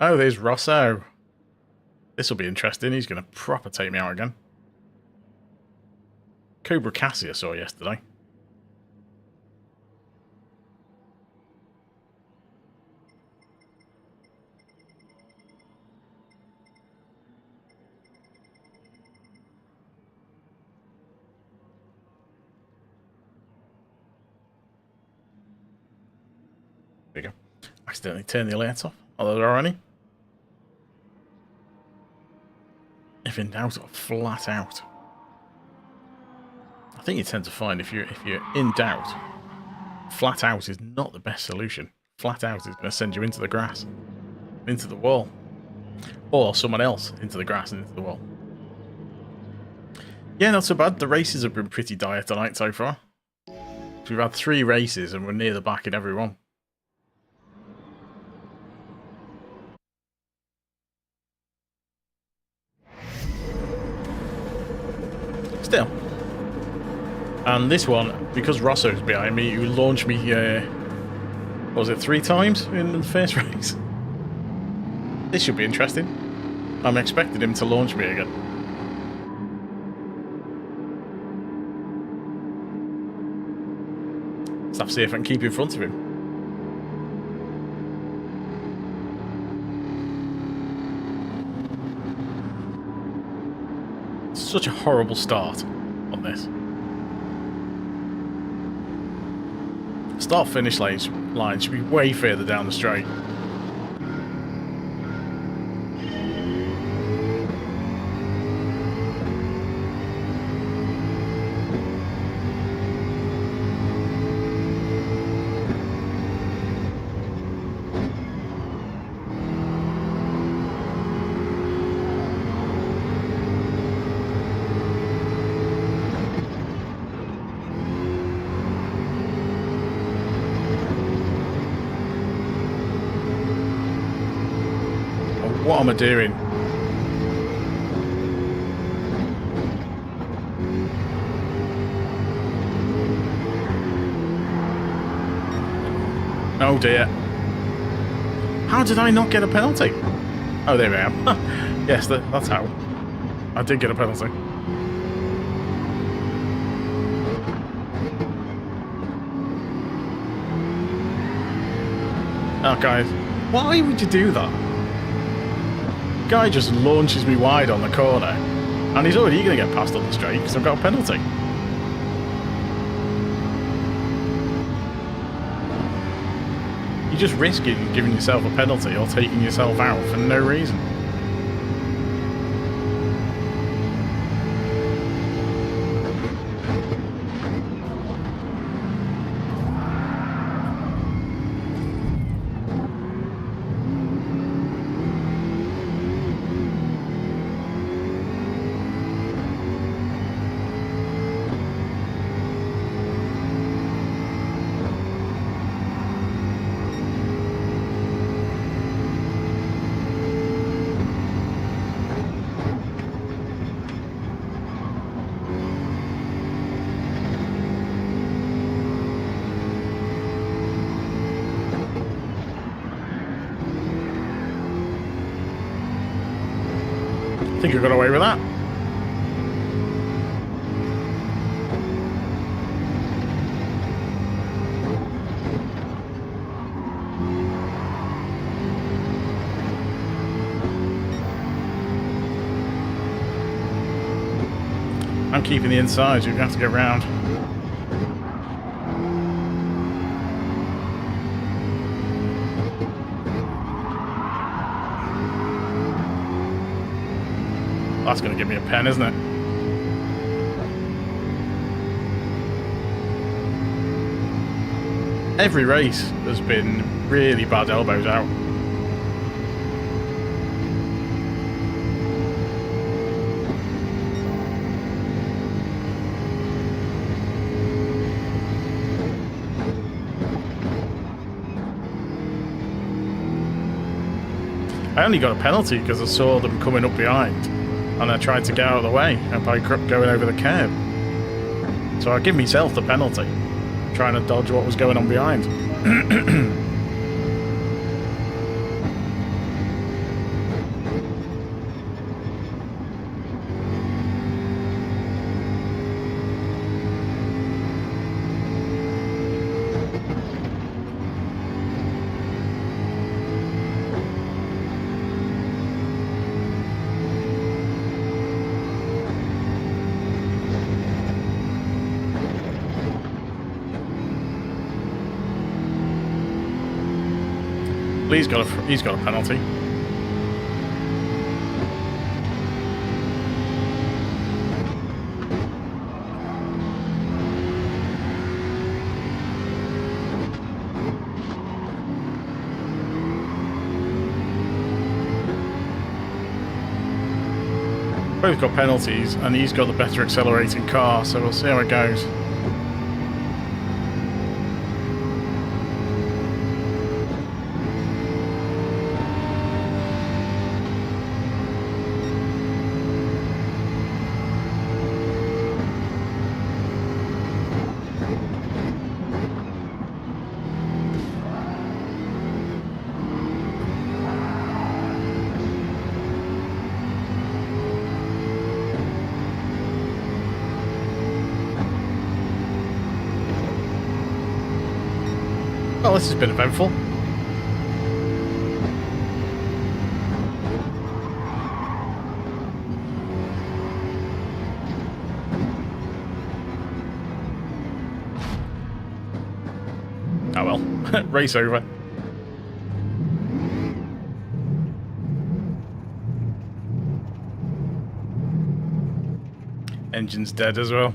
Oh, there's Rosso. This will be interesting. He's going to proper take me out again. Cobra Cassie I saw yesterday. There you go. Accidentally turn the lights off. Are there any? If in doubt, or flat out. I think you tend to find if you're in doubt, flat out is not the best solution. Flat out is going to send you into the grass, into the wall, or someone else into the grass and into the wall. Yeah, not so bad. The races have been pretty dire tonight so far. We've had 3 races and we're near the back in every one. Still. And this one, because Rosso's behind me, you launched me, what was it, 3 times in the first race? This should be interesting. I'm expecting him to launch me again. Let's have to see if I can keep in front of him. Such a horrible start on this. Start-finish line should be way further down the straight. What am I doing? Oh dear. How did I not get a penalty? Oh, there I am. Yes, that's how. I did get a penalty. Oh, guys. Why would you do that? Guy just launches me wide on the corner. And he's already going to get passed on the straight because I've got a penalty. You're just risking giving yourself a penalty or taking yourself out for no reason. I think I got away with that. I'm keeping the inside, you're going to have to go round. That's going to give me a pen, isn't it? Every race has been really bad elbows out. I only got a penalty because I saw them coming up behind. And I tried to get out of the way by going over the curb. So I give myself the penalty, trying to dodge what was going on behind. He's got a penalty. Both got penalties, and he's got the better accelerating car, so we'll see how it goes. Well, this has been eventful. Oh well, race over. Engine's dead as well.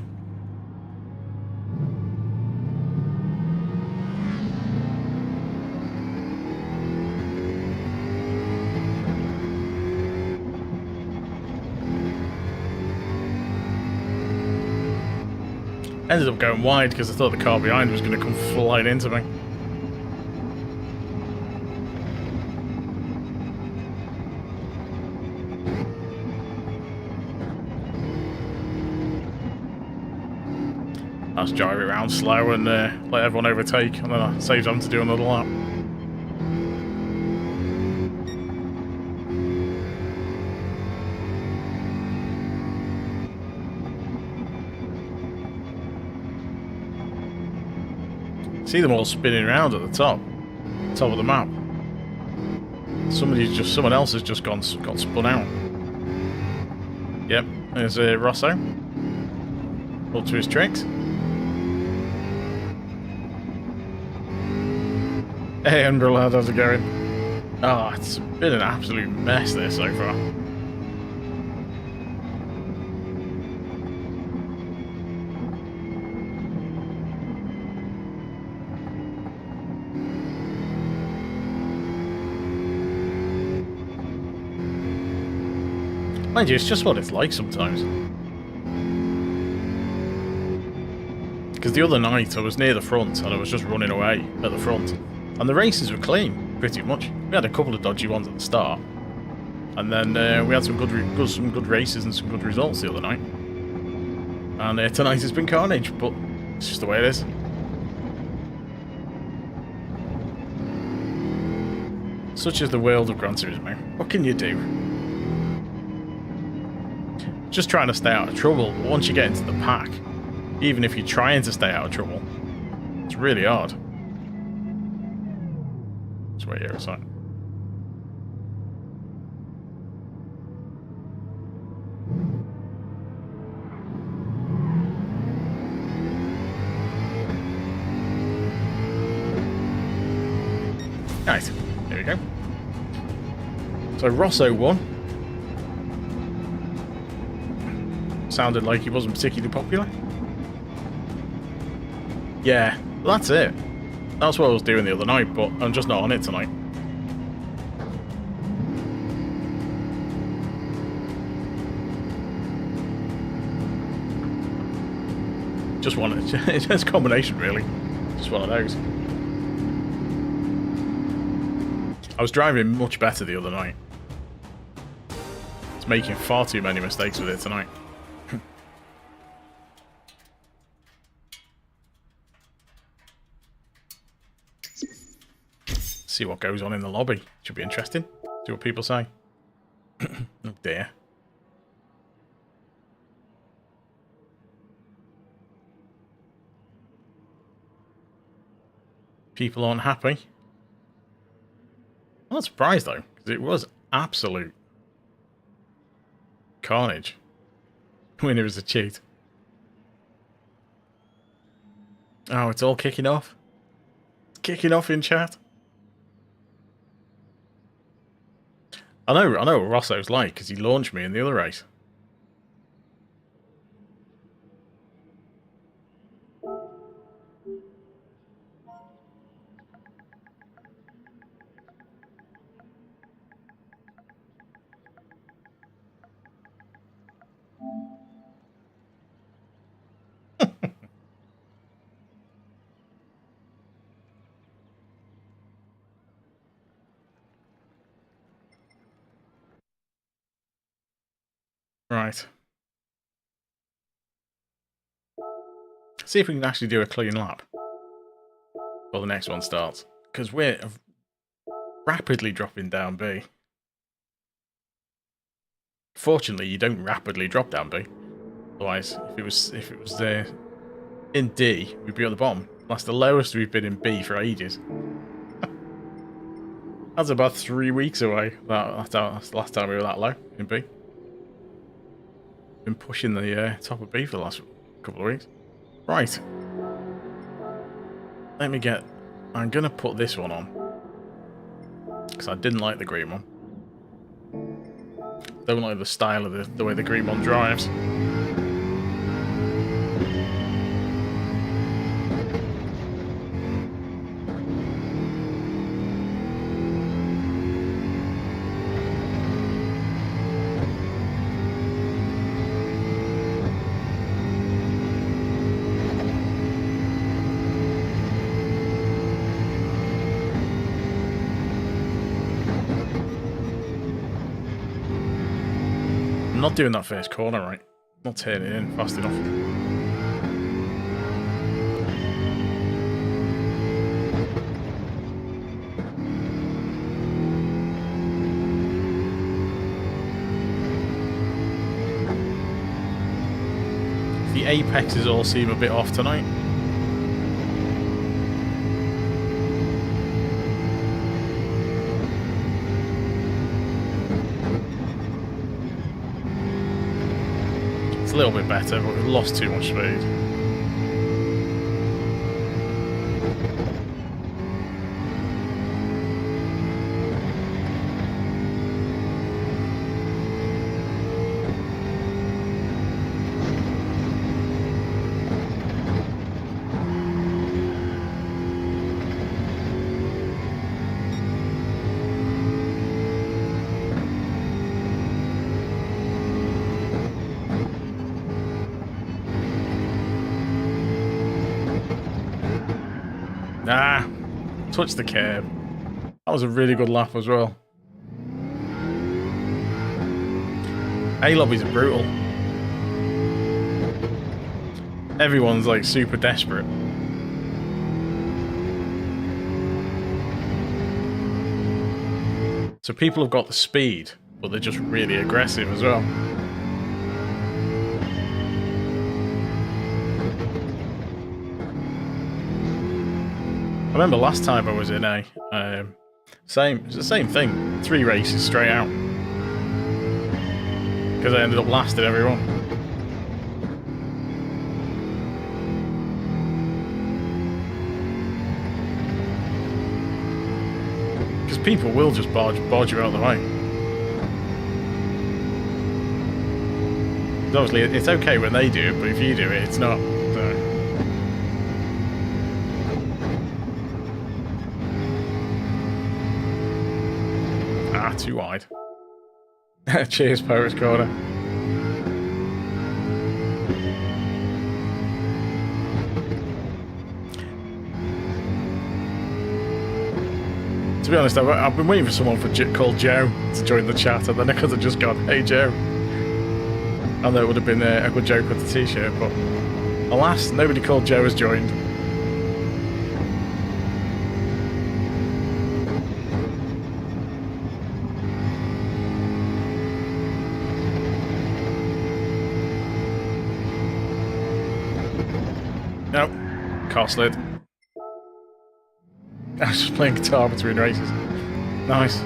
Ended up going wide because I thought the car behind was going to come flying into me. Let's drive it around slow and let everyone overtake, and then I save them to do another lap. See them all spinning around at the top of the map. Someone else has just got spun out. Yep, there's Rosso. Up to his tricks. Hey, Umbrella, how's it going? Oh, it's been an absolute mess there so far. Mind you, it's just what it's like sometimes. Because the other night I was near the front and I was just running away at the front. And the races were clean, pretty much. We had a couple of dodgy ones at the start. And then we had some good races and some good results the other night. And tonight has been carnage, but it's just the way it is. Such is the world of Gran Turismo. What can you do? Just trying to stay out of trouble, but once you get into the pack, even if you're trying to stay out of trouble, it's really hard. Let's wait here a sec. Nice. There we go. So Rosso won. Sounded like he wasn't particularly popular. Yeah, that's it. That's what I was doing the other night, but I'm just not on it tonight. Just one. It's a combination, really. Just one of those. I was driving much better the other night. It's making far too many mistakes with it tonight. See what goes on in the lobby. Should be interesting. See what people say. Oh dear. People aren't happy. I'm not surprised though, because it was absolute carnage. Winner is a cheat. Oh, it's all kicking off. It's kicking off in chat. I know what Rosso's like, because he launched me in the other race. Right. See if we can actually do a clean lap before the next one starts. Because we're rapidly dropping down B. Fortunately, you don't rapidly drop down B. Otherwise, if it was in D, we'd be at the bottom. That's the lowest we've been in B for ages. That's about 3 weeks away. That's the last time we were that low in B. Been pushing the top of B for the last couple of weeks. Right. I'm going to put this one on. Because I didn't like the green one. Don't like the style of the way the green one drives. I'm not doing that first corner right. Not turning in fast enough. apexes all seem a bit off tonight. It's a little bit better, but we've lost too much speed. Nah, touch the curb. That was a really good lap as well. A-lobbies are brutal. Everyone's like super desperate. So people have got the speed, but they're just really aggressive as well. I remember last time I was in A, it's the same thing, 3 races straight out. Because I ended up last at every one. Because people will just barge you out of the way. Obviously, it's okay when they do it, but if you do it, it's not. So. Too wide. Cheers, Pirates Corner. To be honest, I've been waiting for someone called Joe to join the chat, and then I could have just gone, "Hey Joe." I know it would have been a good joke with the t-shirt, but alas, nobody called Joe has joined. Nope. Car slid. I was just playing guitar between races. Nice.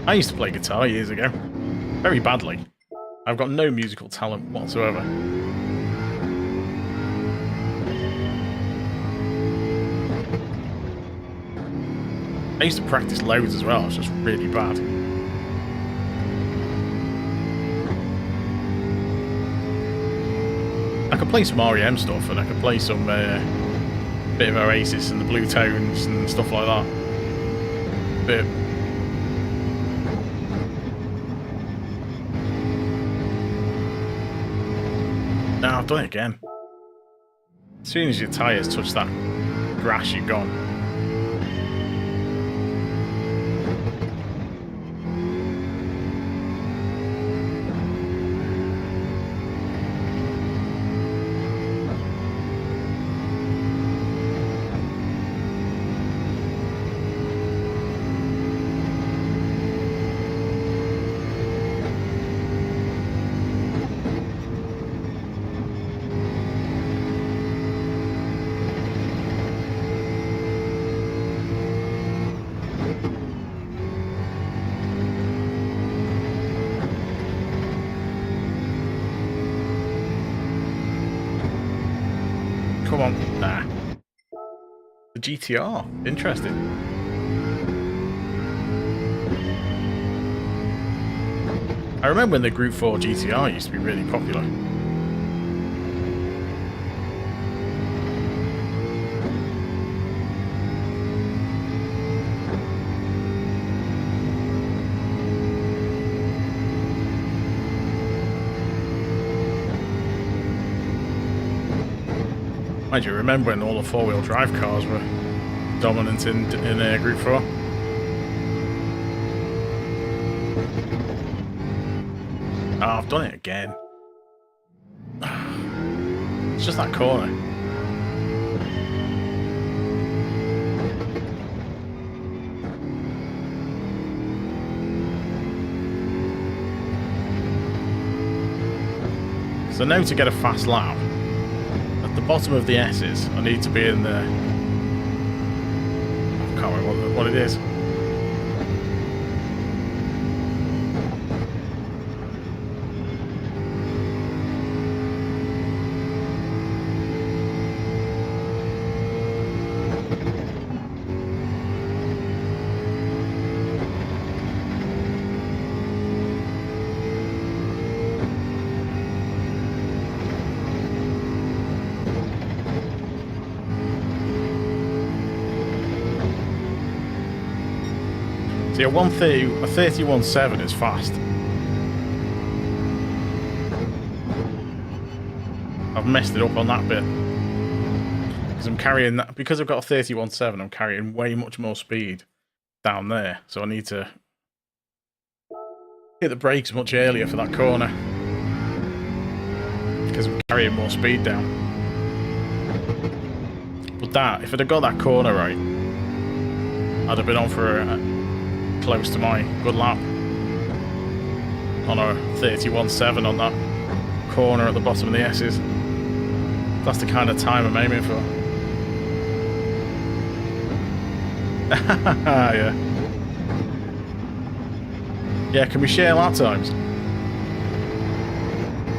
I used to play guitar years ago. Very badly. I've got no musical talent whatsoever. I used to practice loads as well, I was just really bad. I could play some REM stuff, and I could play some bit of Oasis and the Blue Tones and stuff like that. But no, I've done it again. As soon as your tyres touch that grass, you're gone. Come on. Nah. The GTR. Interesting. I remember when the Gr4 GTR used to be really popular. Mind you, remember when all the four-wheel drive cars were dominant in Gr4? Oh, I've done it again. It's just that corner. So now to get a fast lap, at the bottom of the S's, I need to be in the... I can't remember what it is. See, a 31.7 is fast. I've messed it up on that bit. Because I'm carrying that, because I've got a 31.7, I'm carrying way much more speed down there. So I need to hit the brakes much earlier for that corner. Because I'm carrying more speed down. But that, if I'd have got that corner right, I'd have been on for close to my good lap on a 31.7 on that corner at the bottom of the S's. That's the kind of time I'm aiming for. Yeah. Yeah, can we share lap times?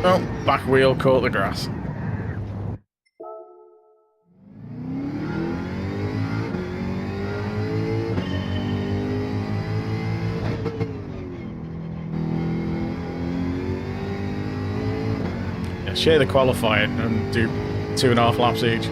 Oh, back wheel caught the grass. Share the qualifying and do 2.5 laps each.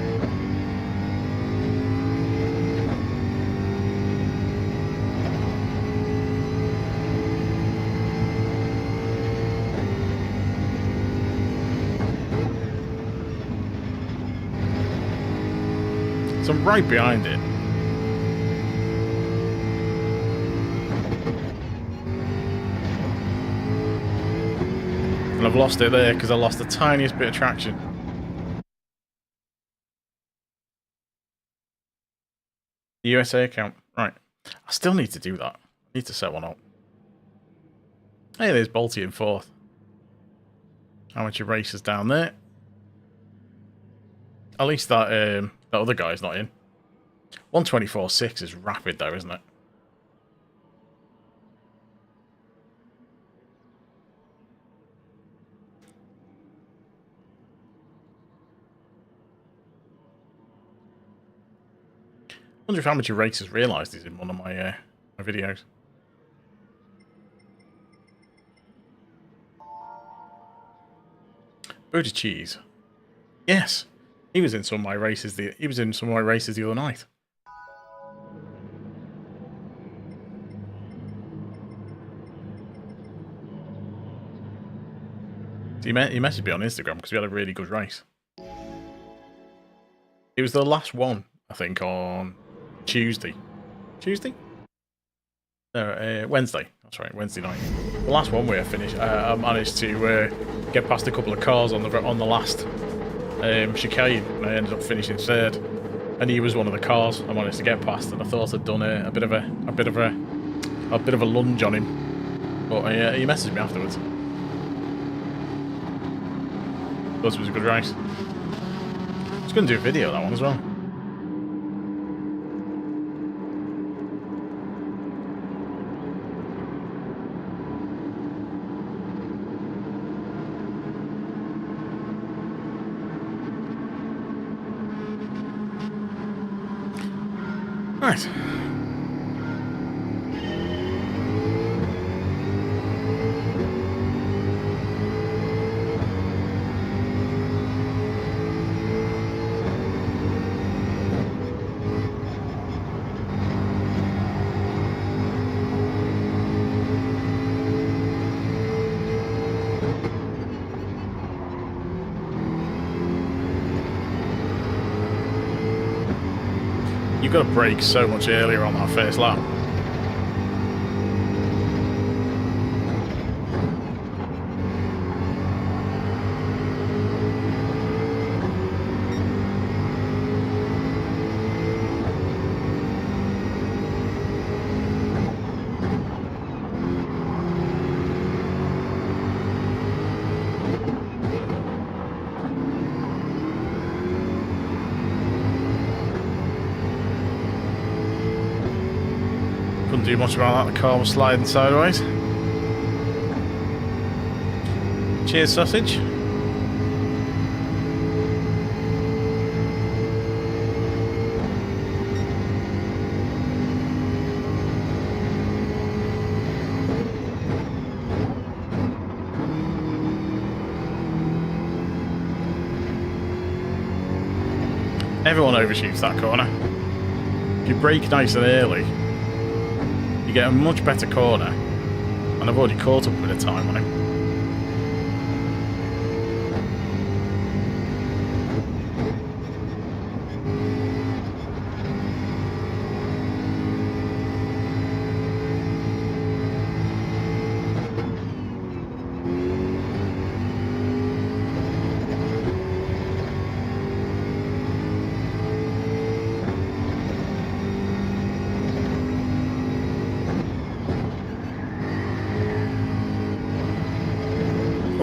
So I'm right behind it. And I've lost it there because I lost the tiniest bit of traction. The USA account. Right. I still need to do that. I need to set one up. Hey, there's Balti in 4th. Amateur racers down there. At least that that other guy's not in. 124.6 is rapid though, isn't it? I wonder if amateur racers realised he's in one of my my videos. Booty cheese. Yes, he was in some of my races. He was in some of my races the other night. He messaged me on Instagram because we had a really good race. It was the last one, I think, on Tuesday. Tuesday? No, Wednesday. That's right, Wednesday night. The last one where I finished, I managed to get past a couple of cars on the last chicane, and I ended up finishing 3rd. And he was one of the cars I managed to get past, and I thought I'd done a bit of a lunge on him. But he messaged me afterwards. Thought it was a good race. I was going to do a video of that one as well. Right. You've got to brake so much earlier on that first lap. Couldn't do much about that, the car was sliding sideways. Cheers, sausage. Everyone overshoots that corner. If you brake nice and early, you get a much better corner. And I've already caught up with the time on him.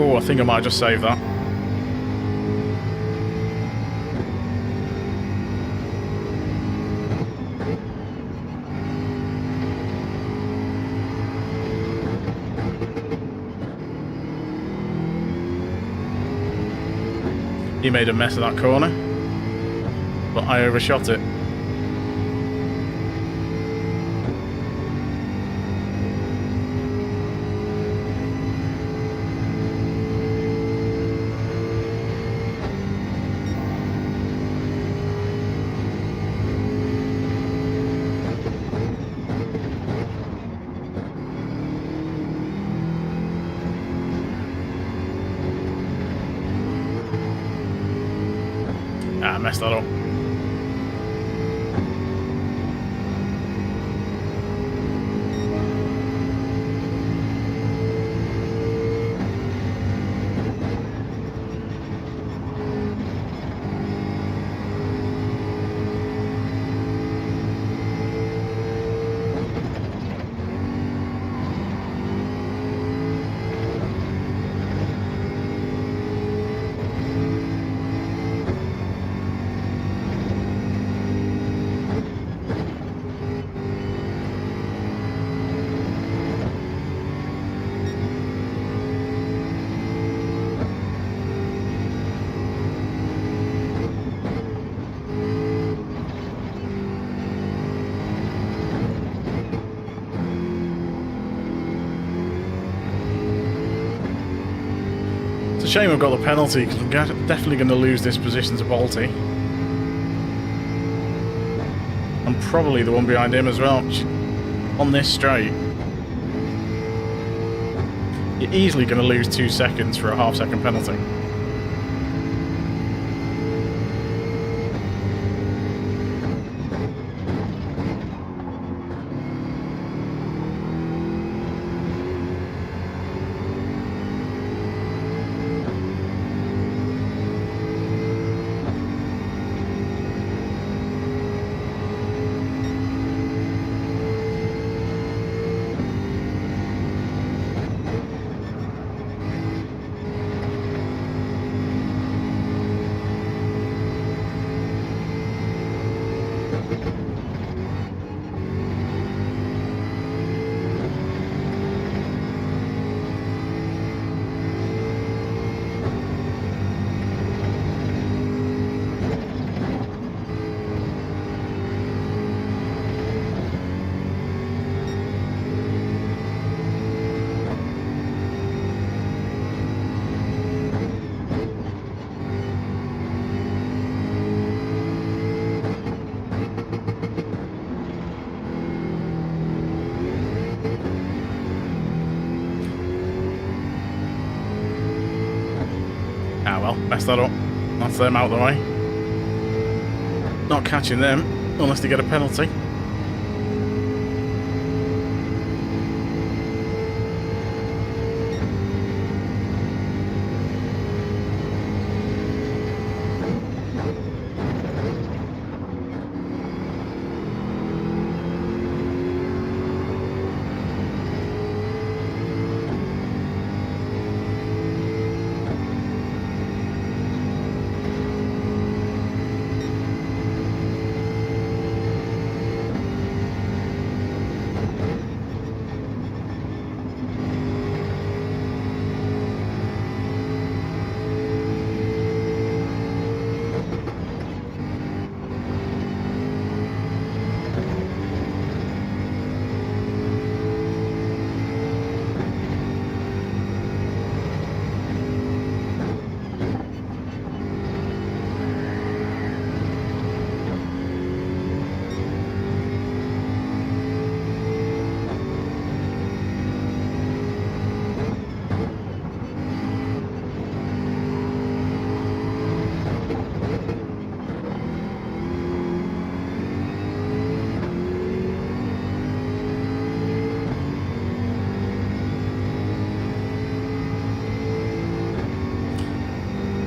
Oh, I think I might just save that. He made a mess of that corner, but I overshot it. I messed that up. Shame I've got the penalty because I'm definitely going to lose this position to Balti. I'm probably the one behind him as well. On this straight, you're easily going to lose 2 seconds for a half-second penalty. Ah well, messed that up. That's them out of the way. Not catching them unless they get a penalty.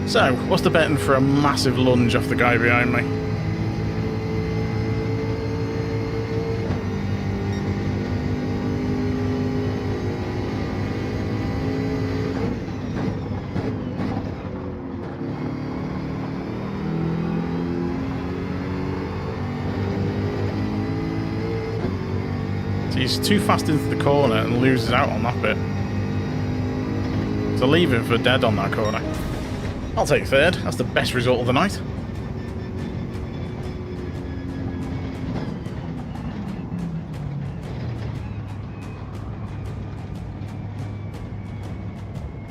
So, what's the betting for a massive lunge off the guy behind me? So he's too fast into the corner and loses out on that bit. So leave him for dead on that corner. I'll take third. That's the best result of the night.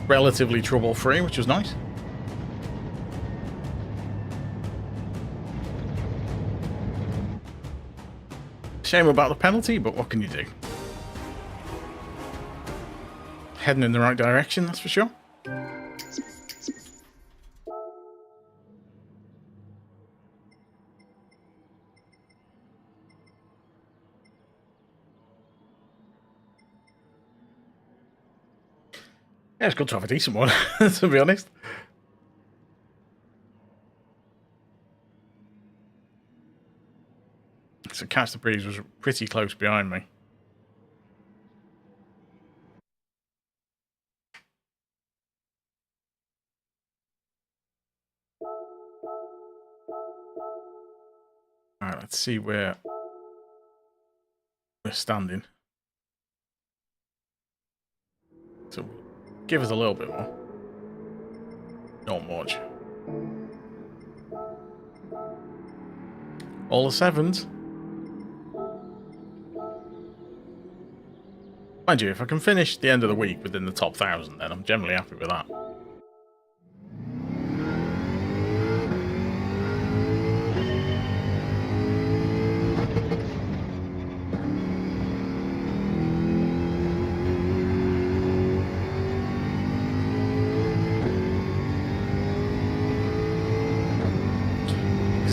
Relatively trouble-free, which was nice. Shame about the penalty, but what can you do? Heading in the right direction, that's for sure. Yeah, it's good to have a decent one, to be honest. So Catch the Breeze was pretty close behind me. Alright, let's see where we're standing. So give us a little bit more. Not much. All the sevens. Mind you, if I can finish the end of the week within the top 1,000, then I'm generally happy with that.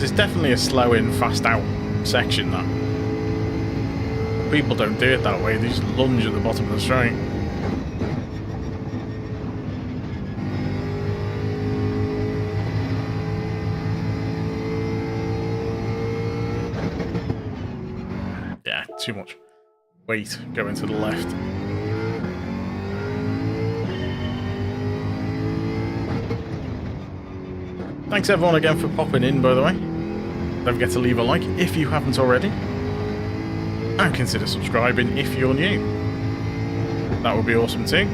It's definitely a slow in, fast out section, that. People don't do it that way, they just lunge at the bottom of the straight. Yeah, too much weight going to the left. Thanks everyone again for popping in, by the way. Don't forget to leave a like if you haven't already. And consider subscribing if you're new. That would be awesome too.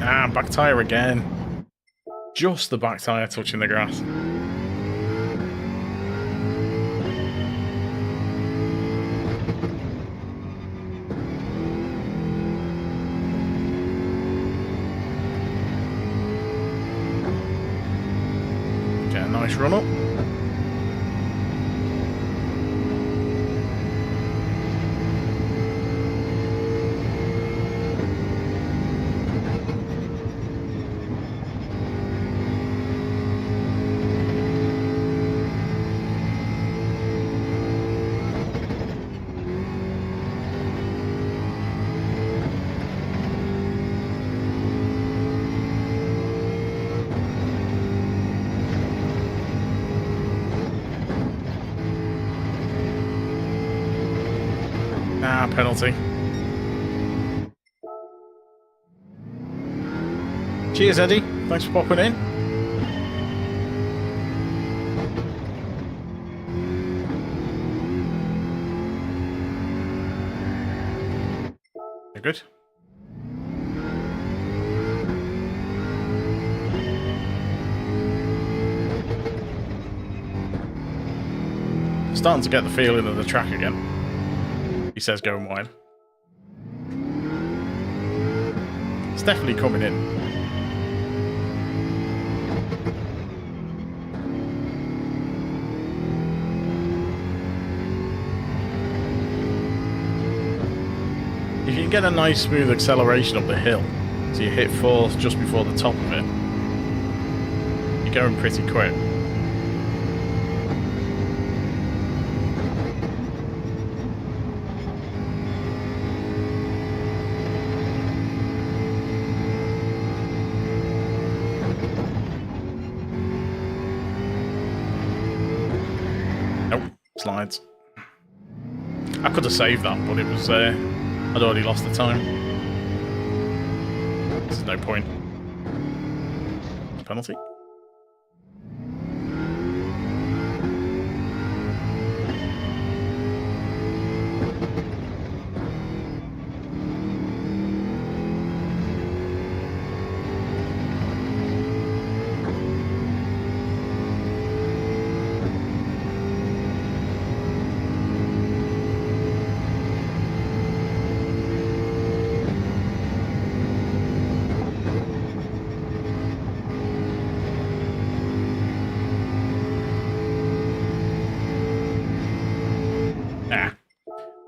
Ah, back tyre again. Just the back tyre touching the grass. Nice run up. Ah, penalty. Cheers, Eddie. Thanks for popping in. You're good. Starting to get the feeling of the track again. He says going wide. It's definitely coming in. If you can get a nice smooth acceleration up the hill, so you hit fourth just before the top of it, you're going pretty quick. slides. I could have saved that, but it was I'd already lost the time. There's no point. Penalty.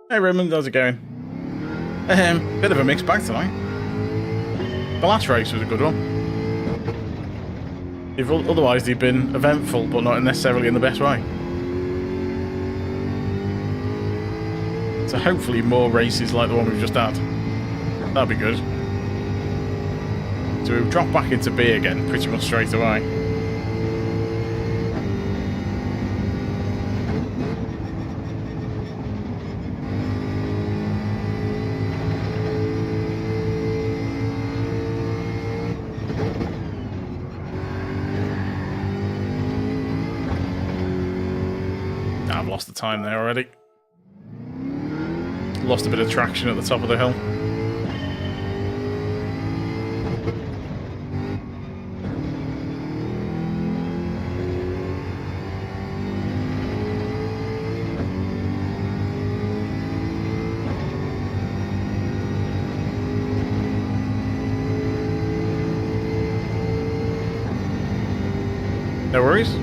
Hey Raymond, how's it going? Bit of a mixed bag tonight. The last race was a good one. Otherwise they've been eventful, but not necessarily in the best way. So hopefully more races like the one we've just had. That'd be good. So we've dropped back into B again pretty much straight away. I've lost the time there already. Lost a bit of traction at the top of the hill. No worries.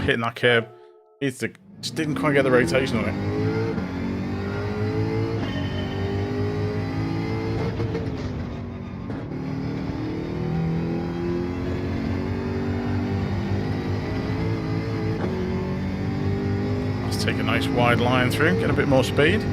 Hitting that curb. Just didn't quite get the rotation on it. Let's take a nice wide line through, get a bit more speed.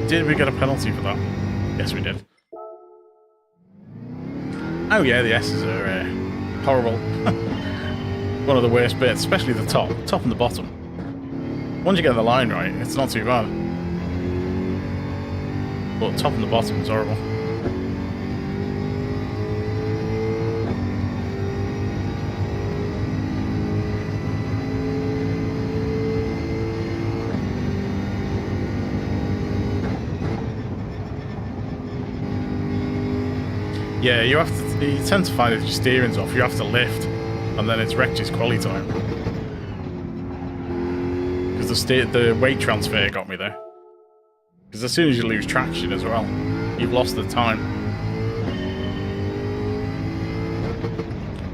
Did we get a penalty for that? Yes, we did. Oh yeah, the S's are horrible. One of the worst bits, especially the top and the bottom. Once you get the line right, it's not too bad. But top and the bottom is horrible. Yeah, you tend to find if your steering's off, you have to lift, and then it's wrecked his quality time. Because the weight transfer got me there. Because as soon as you lose traction as well, you've lost the time.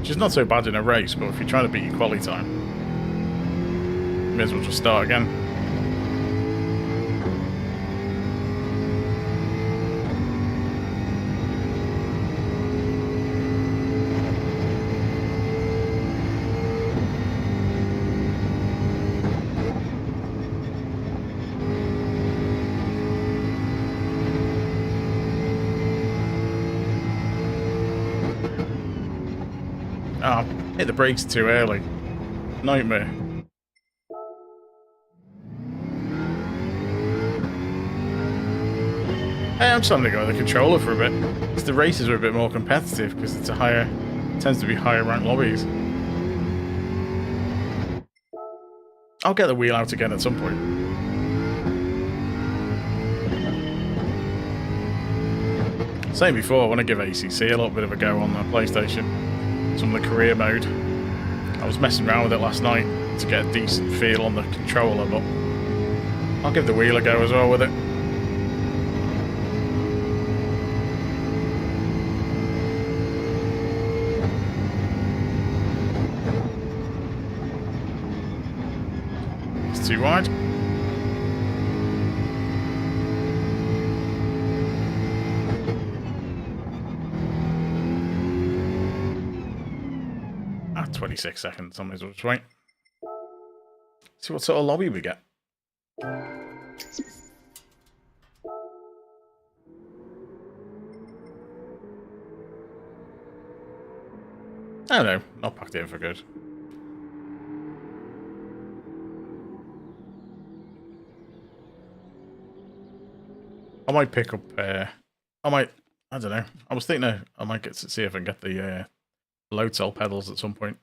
Which is not so bad in a race, but if you're trying to beat your quality time, you may as well just start again. Oh, hit the brakes too early. Nightmare. Hey, I'm just having to go with the controller for a bit. Because the races are a bit more competitive because it's tends to be higher ranked lobbies. I'll get the wheel out again at some point. Saying before, I want to give ACC a little bit of a go on the PlayStation. Some of the career mode. I was messing around with it last night to get a decent feel on the controller, but I'll give the wheel a go as well with it. It's too wide. Ah, 26 seconds. I may as well just wait. See what sort of lobby we get. Oh no, not packed in for good. I might pick up, I don't know. I was thinking I might get to see if I can get the load cell pedals at some point.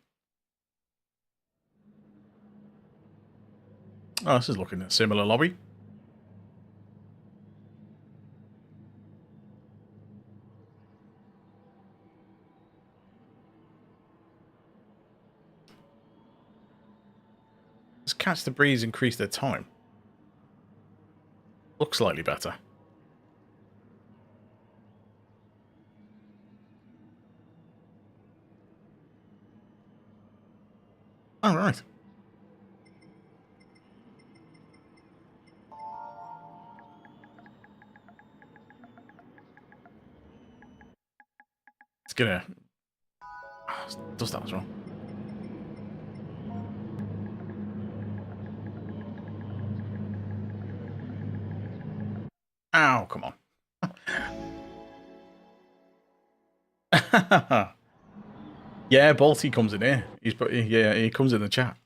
Oh, this is looking at a similar lobby. Does Catch the Breeze increase their time? Looks slightly better. All right. It's gonna... does that as well. Ow, come on. Yeah, Balti comes in here. Yeah, he comes in the chat.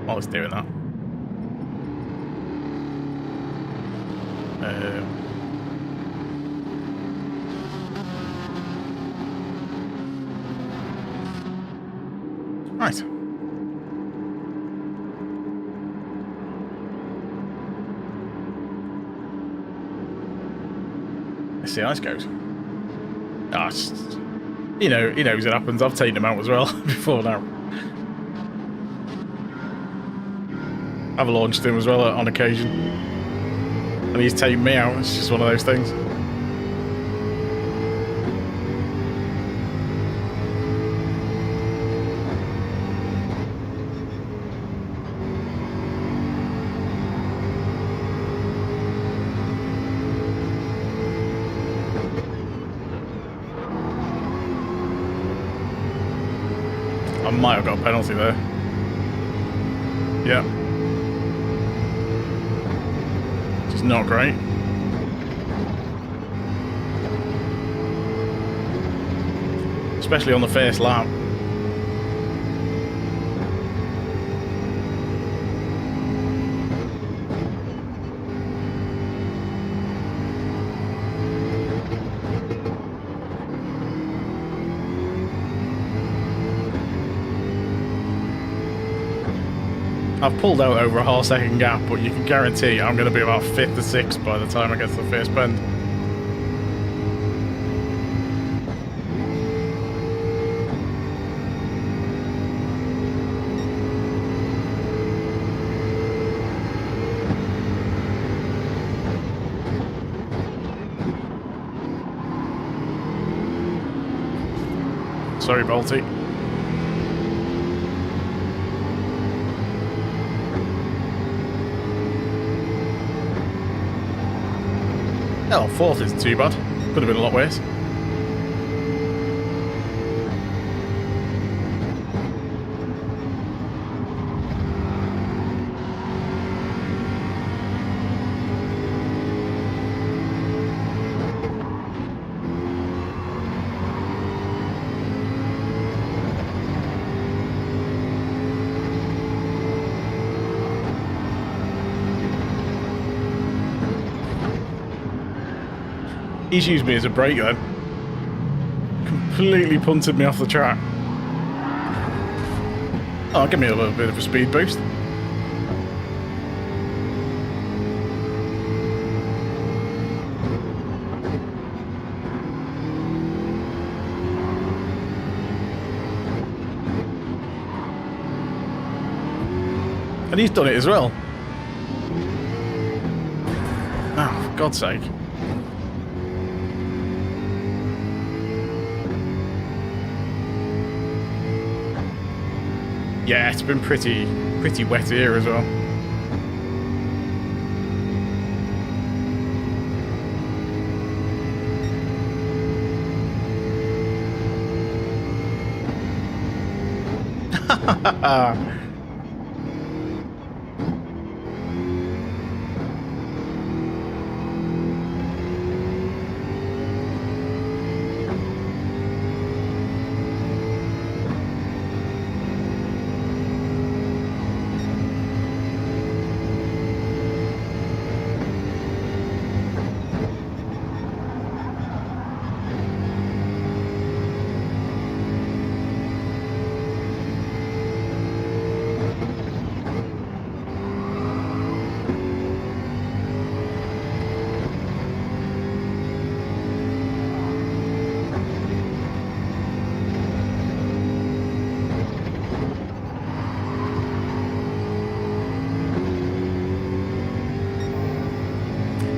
While it's doing that. Right. Let's see how this goes. Ah, he knows it happens. I've taken him out as well before now. I've launched him as well on occasion. And he's taken me out. It's just one of those things. I might have got a penalty there. Yeah. Which is not great. Especially on the first lap. I've pulled out over a half-second gap, but you can guarantee I'm going to be about 5th or 6th by the time I get to the first bend. Sorry, Balti. Oh, 4th isn't too bad. Could have been a lot worse. He's used me as a brake then. Completely punted me off the track. Oh, give me a little bit of a speed boost. And he's done it as well. Oh, for God's sake. Yeah, it's been pretty wet here as well.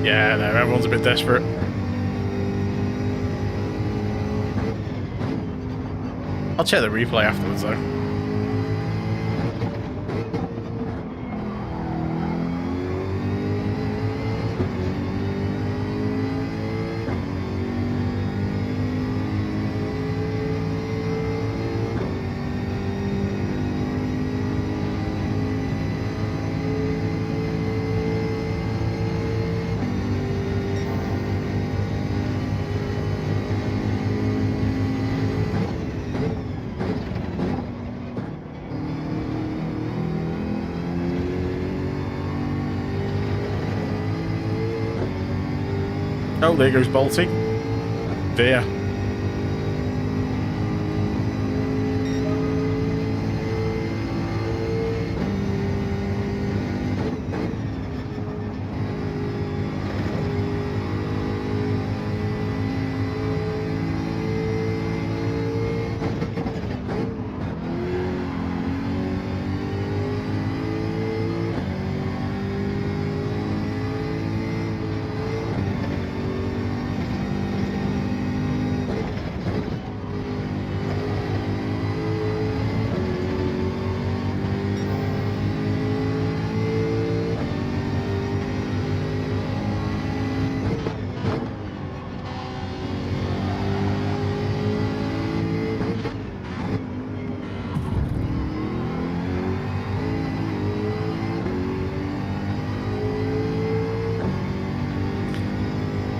Yeah, no, everyone's a bit desperate. I'll check the replay afterwards though. Oh, there goes Balti. There.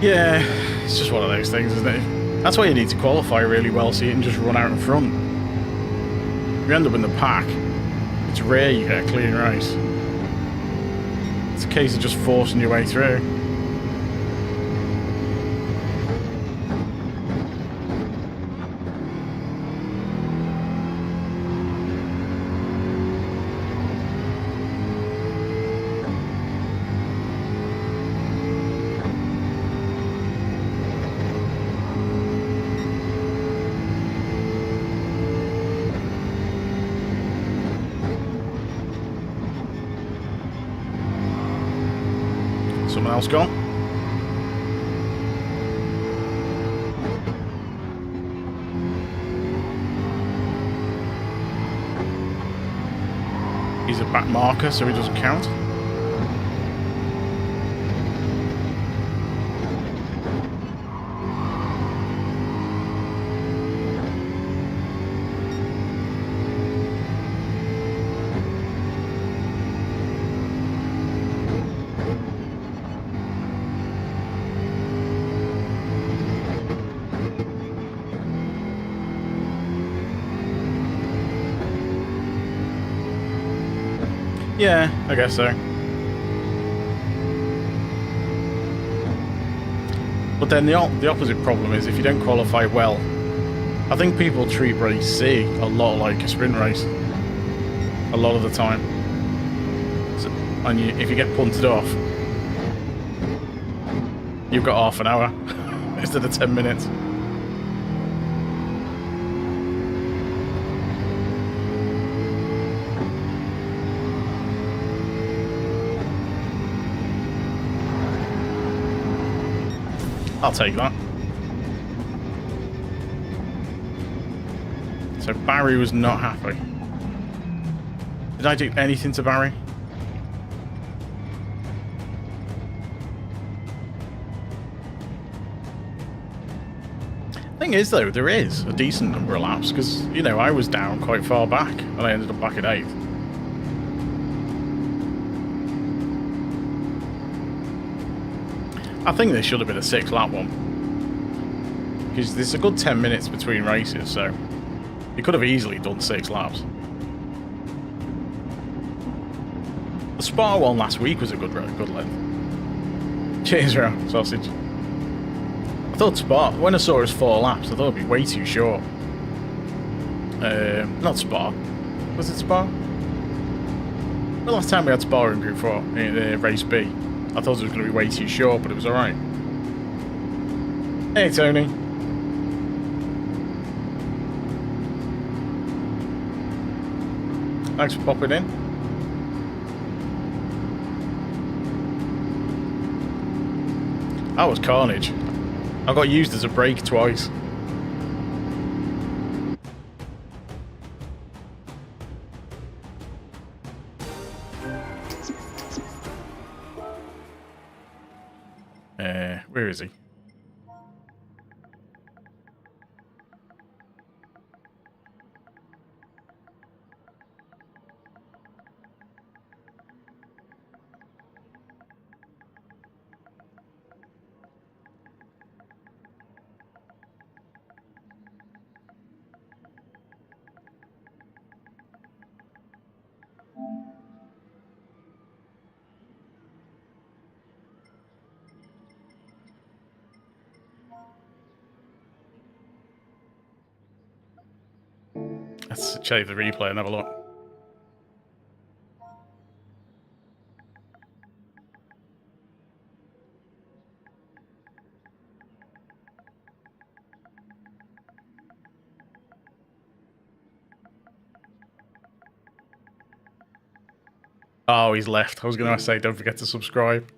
Yeah, it's just one of those things, isn't it? That's why you need to qualify really well so you can just run out in front. If you end up in the pack, it's rare you get a clean race. It's a case of just forcing your way through. Someone else gone? He's a back marker, so he doesn't count. Yeah, I guess so. But then the opposite problem is if you don't qualify well, I think people treat race C a lot like a sprint race. a lot of the time. So, and if you get punted off, you've got half an hour instead of 10 minutes. I'll take that. So Barry was not happy. Did I do anything to Barry? Thing is, though, there is a decent number of laps because, you know, I was down quite far back and I ended up back at 8th. I think there should have been a 6-lap one because there's a good 10 minutes between races, so you could have easily done 6 laps. The Spa one last week was a good length. Cheers, Row, sausage. I thought Spa, when I saw it was 4 laps, I thought it'd be way too short. Not Spa. Was it Spa? The last time we had Spa in Gr4 in race B, I thought it was going to be way too short, but it was alright. Hey, Tony. Thanks for popping in. That was carnage. I got used as a brake twice. Where is he? Let's check the replay and have a look. Oh, he's left. I was going to say, don't forget to subscribe.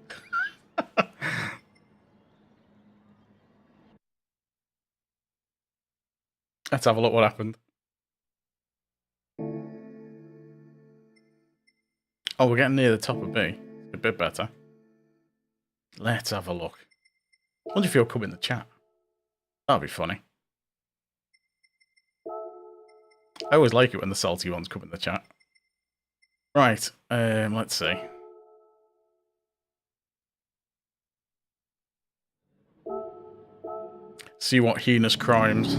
Let's have a look what happened. Oh, we're getting near the top of B. A bit better. Let's have a look. I wonder if he'll come in the chat. That'll be funny. I always like it when the salty ones come in the chat. Right, let's see. See what heinous crimes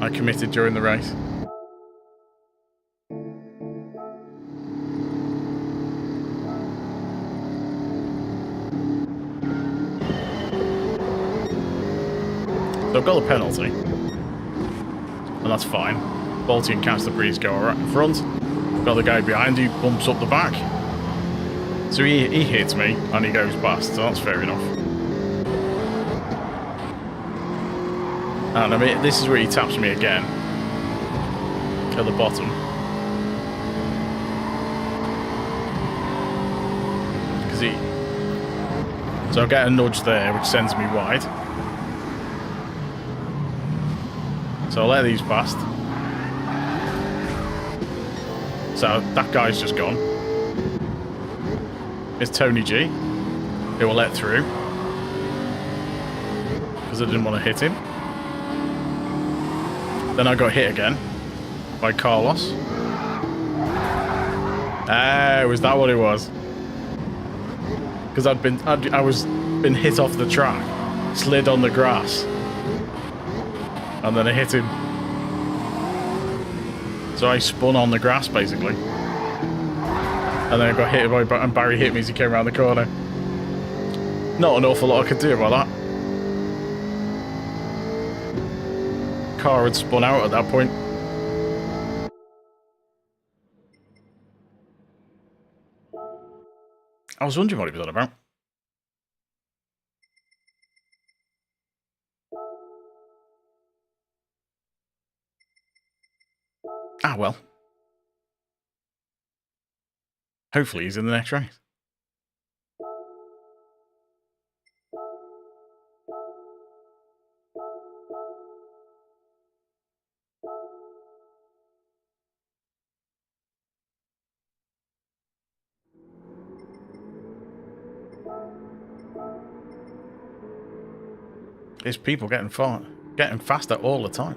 I committed during the race. So I've got a penalty, and that's fine. Balti and Catch the Breeze go right in front. I've got the guy behind who bumps up the back. So he hits me, and he goes past, so that's fair enough. And I mean, this is where he taps me again. At the bottom. Because so I get a nudge there, which sends me wide. So I'll let these past. So that guy's just gone. It's Tony G, who will let through. Because I didn't want to hit him. Then I got hit again by Carlos. Was that what it was? Because I was been hit off the track, slid on the grass, and then I hit him. So I spun on the grass basically, and then I got hit by and Barry hit me as he came around the corner. Not an awful lot I could do about that. Car had spun out at that point. I was wondering what he was on about. Ah, well. Hopefully he's in the next race. There's people getting faster all the time.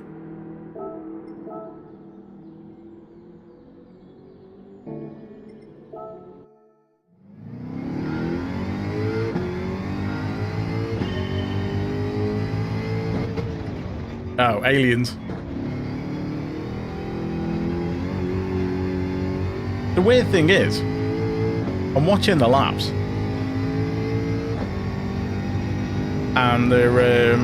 Oh, aliens. The weird thing is, I'm watching the laps, and they're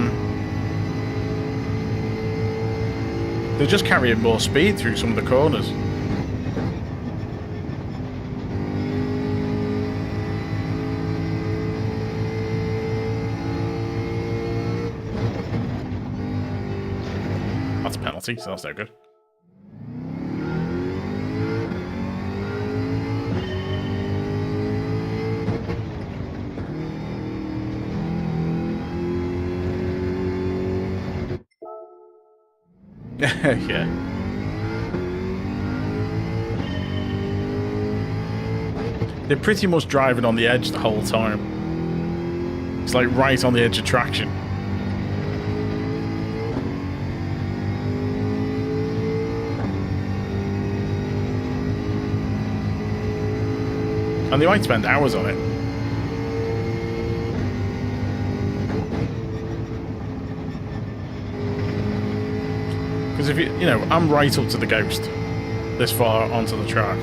just carrying more speed through some of the corners. That's a penalty, so that's no good. Yeah. They're pretty much driving on the edge the whole time. It's like right on the edge of traction. And they might spend hours on it. Because if you know, I'm right up to the Ghost, this far onto the track.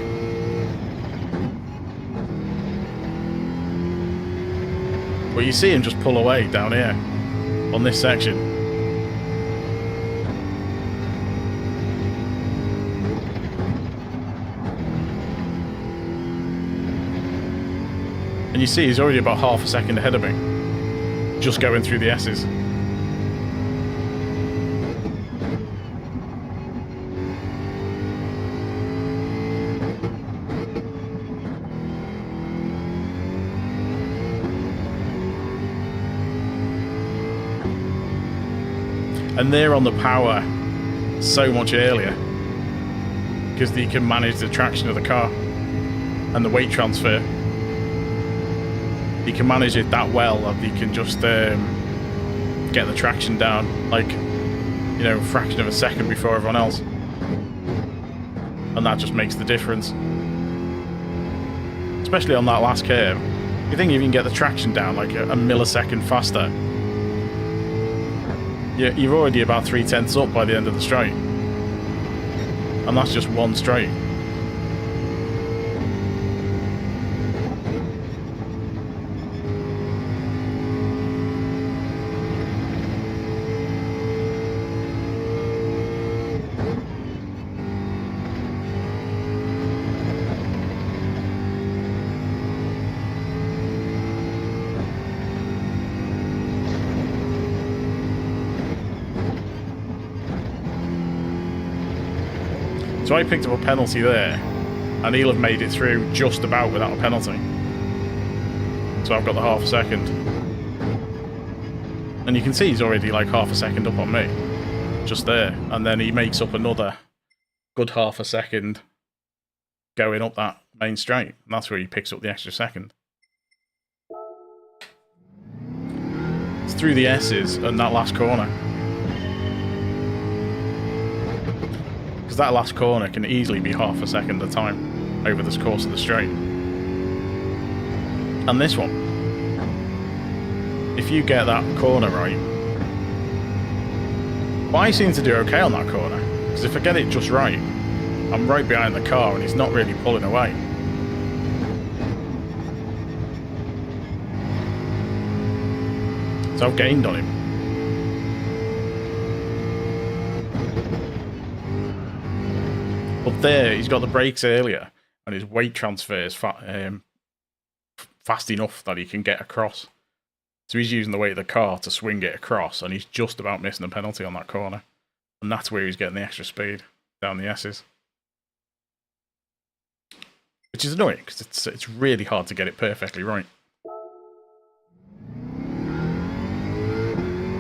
But you see him just pull away down here, on this section. And you see he's already about half a second ahead of me, just going through the S's. And they're on the power so much earlier because they can manage the traction of the car and the weight transfer. You can manage it that well that you can just get the traction down, like, you know, a fraction of a second before everyone else. And that just makes the difference. Especially on that last curve. You think if you can get the traction down like a millisecond faster, you're already about 3/10 up by the end of the straight. And that's just one straight. So I picked up a penalty there, and he'll have made it through just about without a penalty. So I've got the half a second. And you can see he's already like half a second up on me. Just there. And then he makes up another good half a second going up that main straight. And that's where he picks up the extra second. It's through the S's and that last corner. Because that last corner can easily be half a second at a time over this course of the straight. And this one, if you get that corner right, well, I seem to do okay on that corner, because if I get it just right, I'm right behind the car and he's not really pulling away. So I've gained on him. But there, he's got the brakes earlier, and his weight transfer is fast enough that he can get across. So he's using the weight of the car to swing it across, and he's just about missing a penalty on that corner. And that's where he's getting the extra speed down the S's. Which is annoying, because it's really hard to get it perfectly right.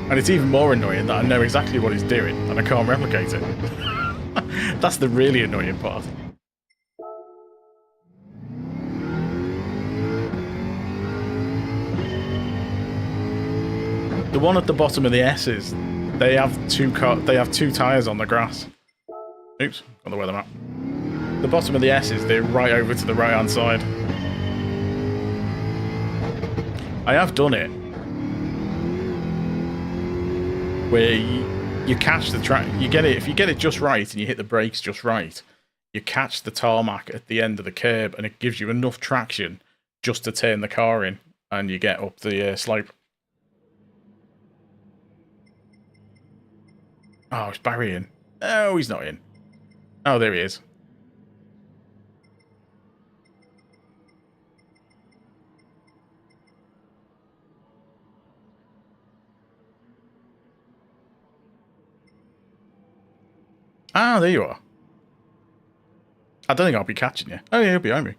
And it's even more annoying that I know exactly what he's doing, and I can't replicate it. That's the really annoying part. The one at the bottom of the S's, they have two tyres on the grass. Oops, got the weather map. The bottom of the S's, they're right over to the right-hand side. I have done it where you catch the track, you get it, if you get it just right and you hit the brakes just right, you catch the tarmac at the end of the curb and it gives you enough traction just to turn the car in and you get up the slope. Oh, is Barry in? Oh, he's not in. Oh, there he is. Ah, there you are. I don't think I'll be catching you. Oh, yeah, you're behind me.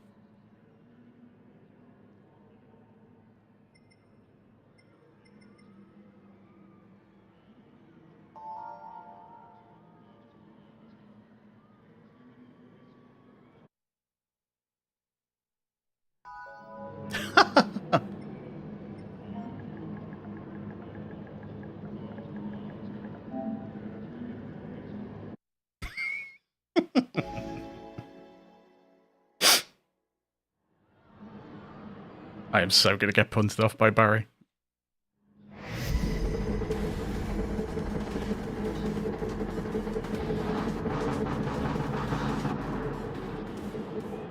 I am so going to get punted off by Barry.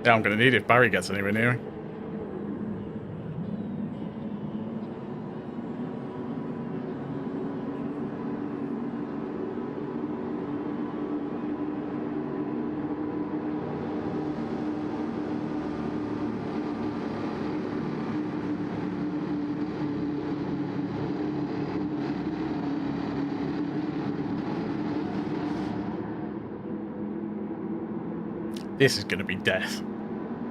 Yeah, I'm going to need it if Barry gets anywhere near me. This is going to be death.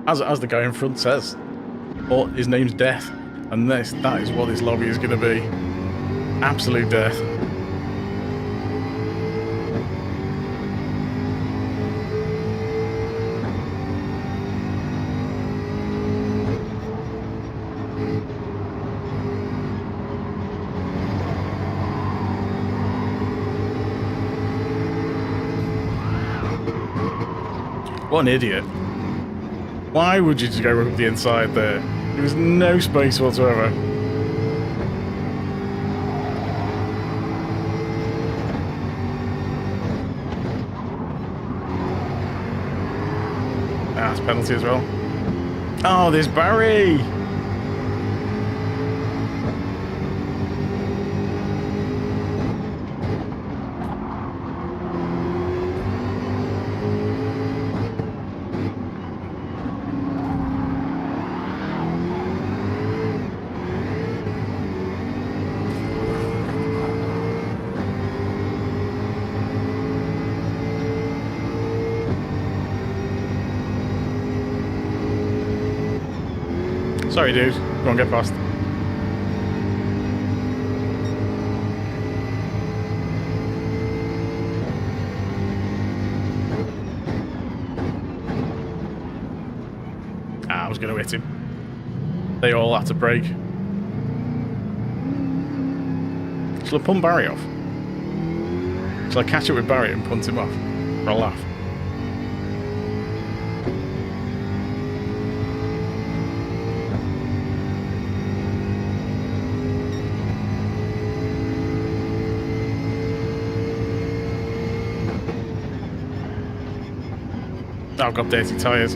As the guy in front says, oh, his name's Death. And that is what this lobby is going to be. Absolute death. What an idiot. Why would you just go up the inside there? There was no space whatsoever. Ah, it's penalty as well. Oh, there's Barry! Sorry, dude. Go on, get past. Ah, I was going to hit him. They all had to brake. Shall I punt Barry off? Shall I catch up with Barry and punt him off? For a laugh? I've got dirty tyres.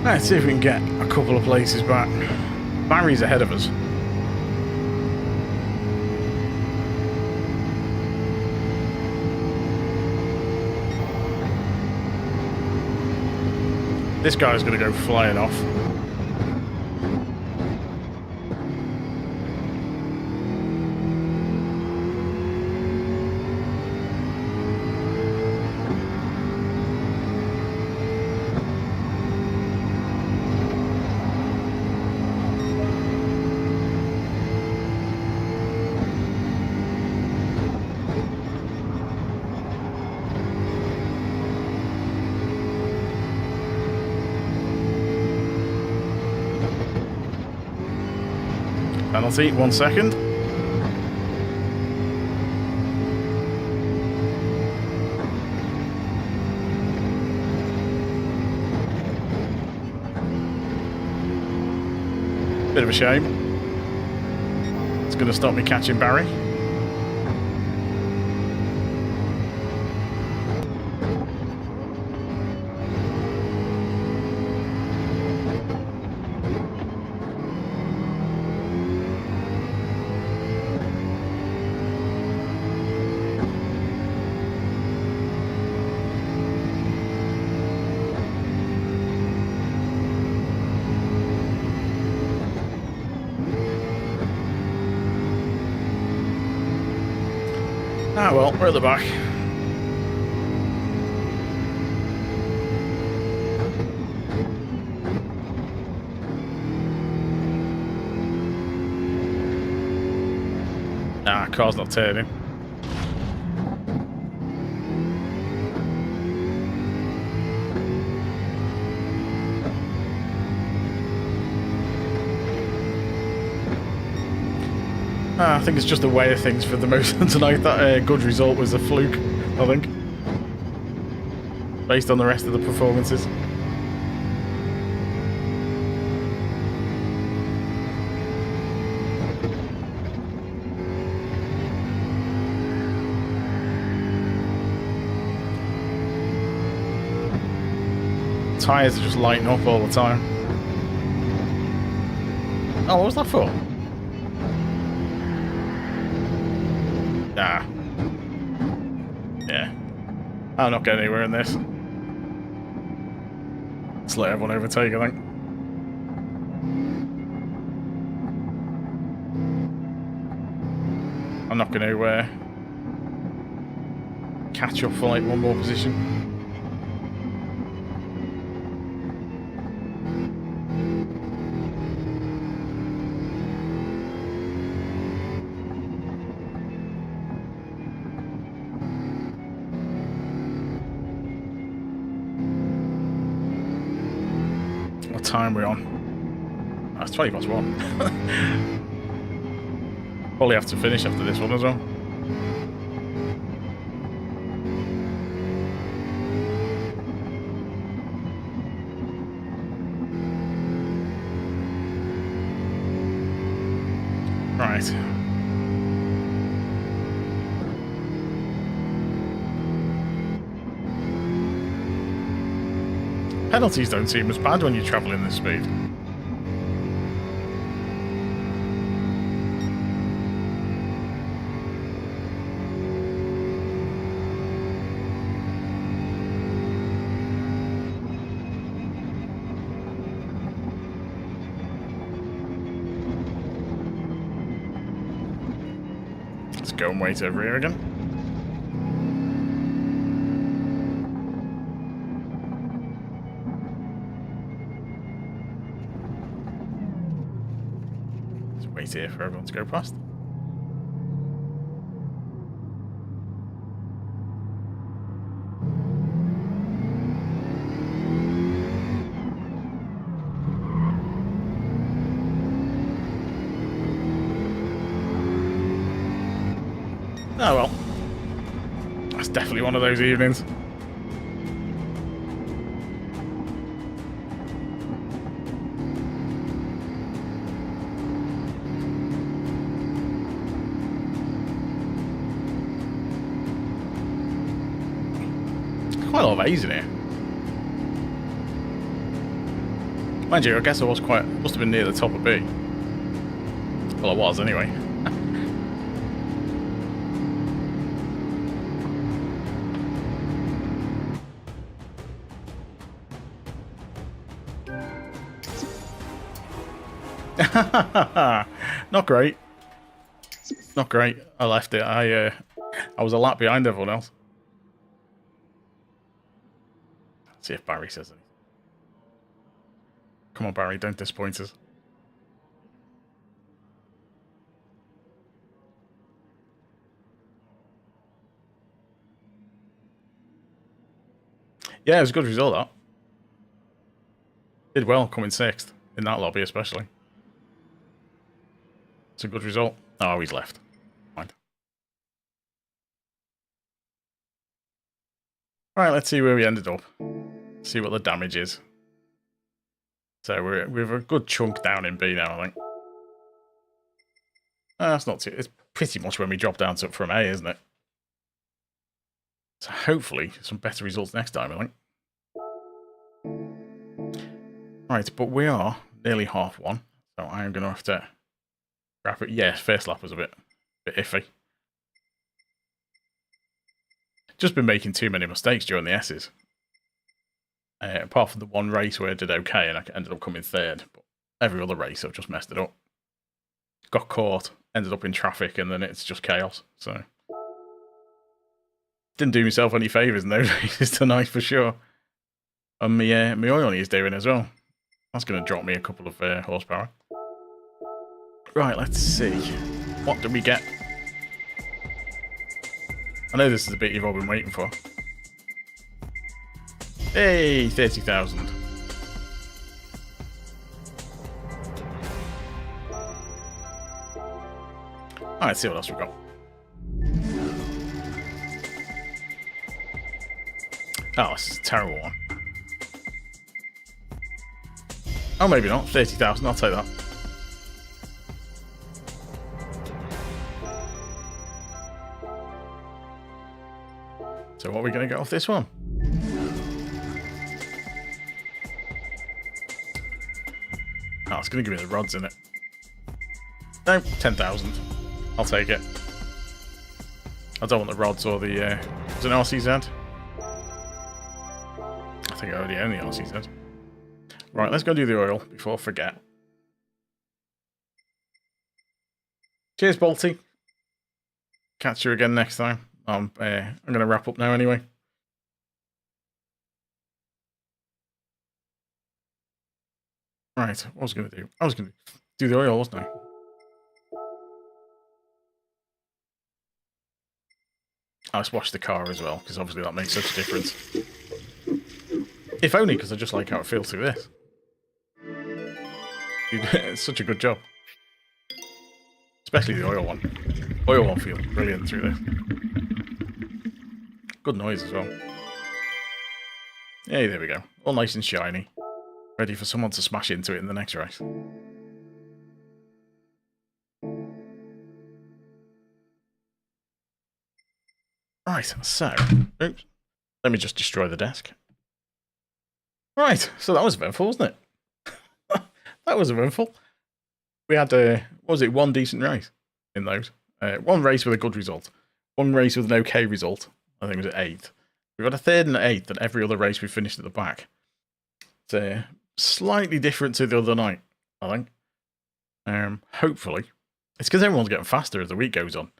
Let's see if we can get a couple of places back. Barry's ahead of us. This guy's going to go flying off. Penalty, 1 second. Bit of a shame. It's going to stop me catching Barry. Ah well, we're at the back. Ah, car's not turning. I think it's just the way of things for the most of tonight. That good result was a fluke, I think, based on the rest of the performances. Tyres are just lighting up all the time. Oh, what was that for? Nah. Yeah. I'm not getting anywhere in this. Let's let everyone overtake, I think. I'm not going to catch up for like one more position. Time we're on. That's 20 past 1. Probably have to finish after this one as well. Right. Penalties don't seem as bad when you're travelling this speed. Let's go and wait over here again. Wait here for everyone to go past. Oh well. That's definitely one of those evenings. Quite a lot of A's in here. Mind you, I guess I was must have been near the top of B. Well, I was anyway. Not great. Not great. I left it. I was a lap behind everyone else. Let's see if Barry says anything. Come on, Barry, don't disappoint us. Yeah, it was a good result, that. Did well coming 6th, in that lobby especially. It's a good result. Oh, he's left. Mind. Alright, let's see where we ended up. See what the damage is. So we're a good chunk down in B now, I think. That's not too... It's pretty much when we drop down to from A, isn't it? So hopefully some better results next time, I think. Right, but we are nearly half one. So I am going to have to wrap it. Yeah, first lap was a bit iffy. Just been making too many mistakes during the S's. Apart from the one race where I did okay and I ended up coming 3rd. But every other race I've just messed it up. Got caught, ended up in traffic, and then it's just chaos. So didn't do myself any favours in those races tonight for sure. And my oil is doing as well. That's going to drop me a couple of horsepower. Right, let's see. What do we get? I know this is the bit you've all been waiting for. Hey, 30,000. Alright, let's see what else we've got. Oh, this is a terrible one. Oh, maybe not. 30,000, I'll take that. So what are we going to get off this one? Oh, it's going to give me the rods in it. No, 10,000. I'll take it. I don't want the rods or the... is it an RCZ? I think I already own the RCZ. Right, let's go do the oil before I forget. Cheers, Balti. Catch you again next time. I'm going to wrap up now anyway. Right, what was I going to do? I was going to do the oil, wasn't I? I just washed the car as well, because obviously that makes such a difference. If only because I just like how it feels through this. It's such a good job. Especially the oil one. Oil one feels brilliant through this. Good noise as well. Hey, there we go. All nice and shiny. Ready for someone to smash into it in the next race. Right, so... Oops. Let me just destroy the desk. Right, so that was eventful, wasn't it? That was eventful. We had, what was it, one decent race in those. One race with a good result. One race with an okay result. I think it was at 8th. We've got a 3rd and an 8th, and every other race we finished at the back. It's slightly different to the other night, I think. Hopefully. It's because everyone's getting faster as the week goes on.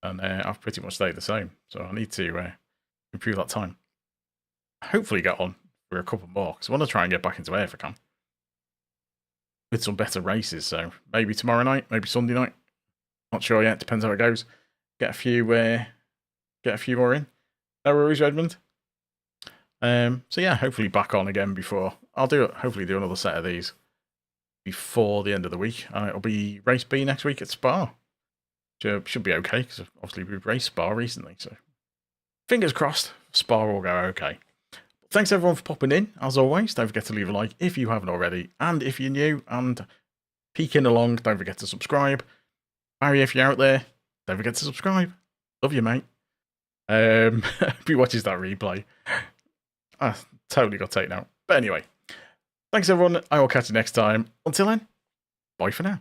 And I've pretty much stayed the same. So I need to improve that time. Hopefully get on for a couple more, because I want to try and get back into air if I can. With some better races, so maybe tomorrow night, maybe Sunday night. Not sure yet, depends how it goes. Get a few more in. No worries, Redmond. So yeah, hopefully back on again before... hopefully do another set of these before the end of the week. And it'll be race B next week at Spa. Should be okay, because obviously we've raced Spa recently, so... Fingers crossed, Spa will go okay. Thanks everyone for popping in, as always. Don't forget to leave a like if you haven't already. And if you're new and peeking along, don't forget to subscribe. Barry, if you're out there, don't forget to subscribe. Love you, mate. If he watches that replay. I totally got taken out. But anyway, Thanks everyone, I will catch you next time. Until then, bye for now.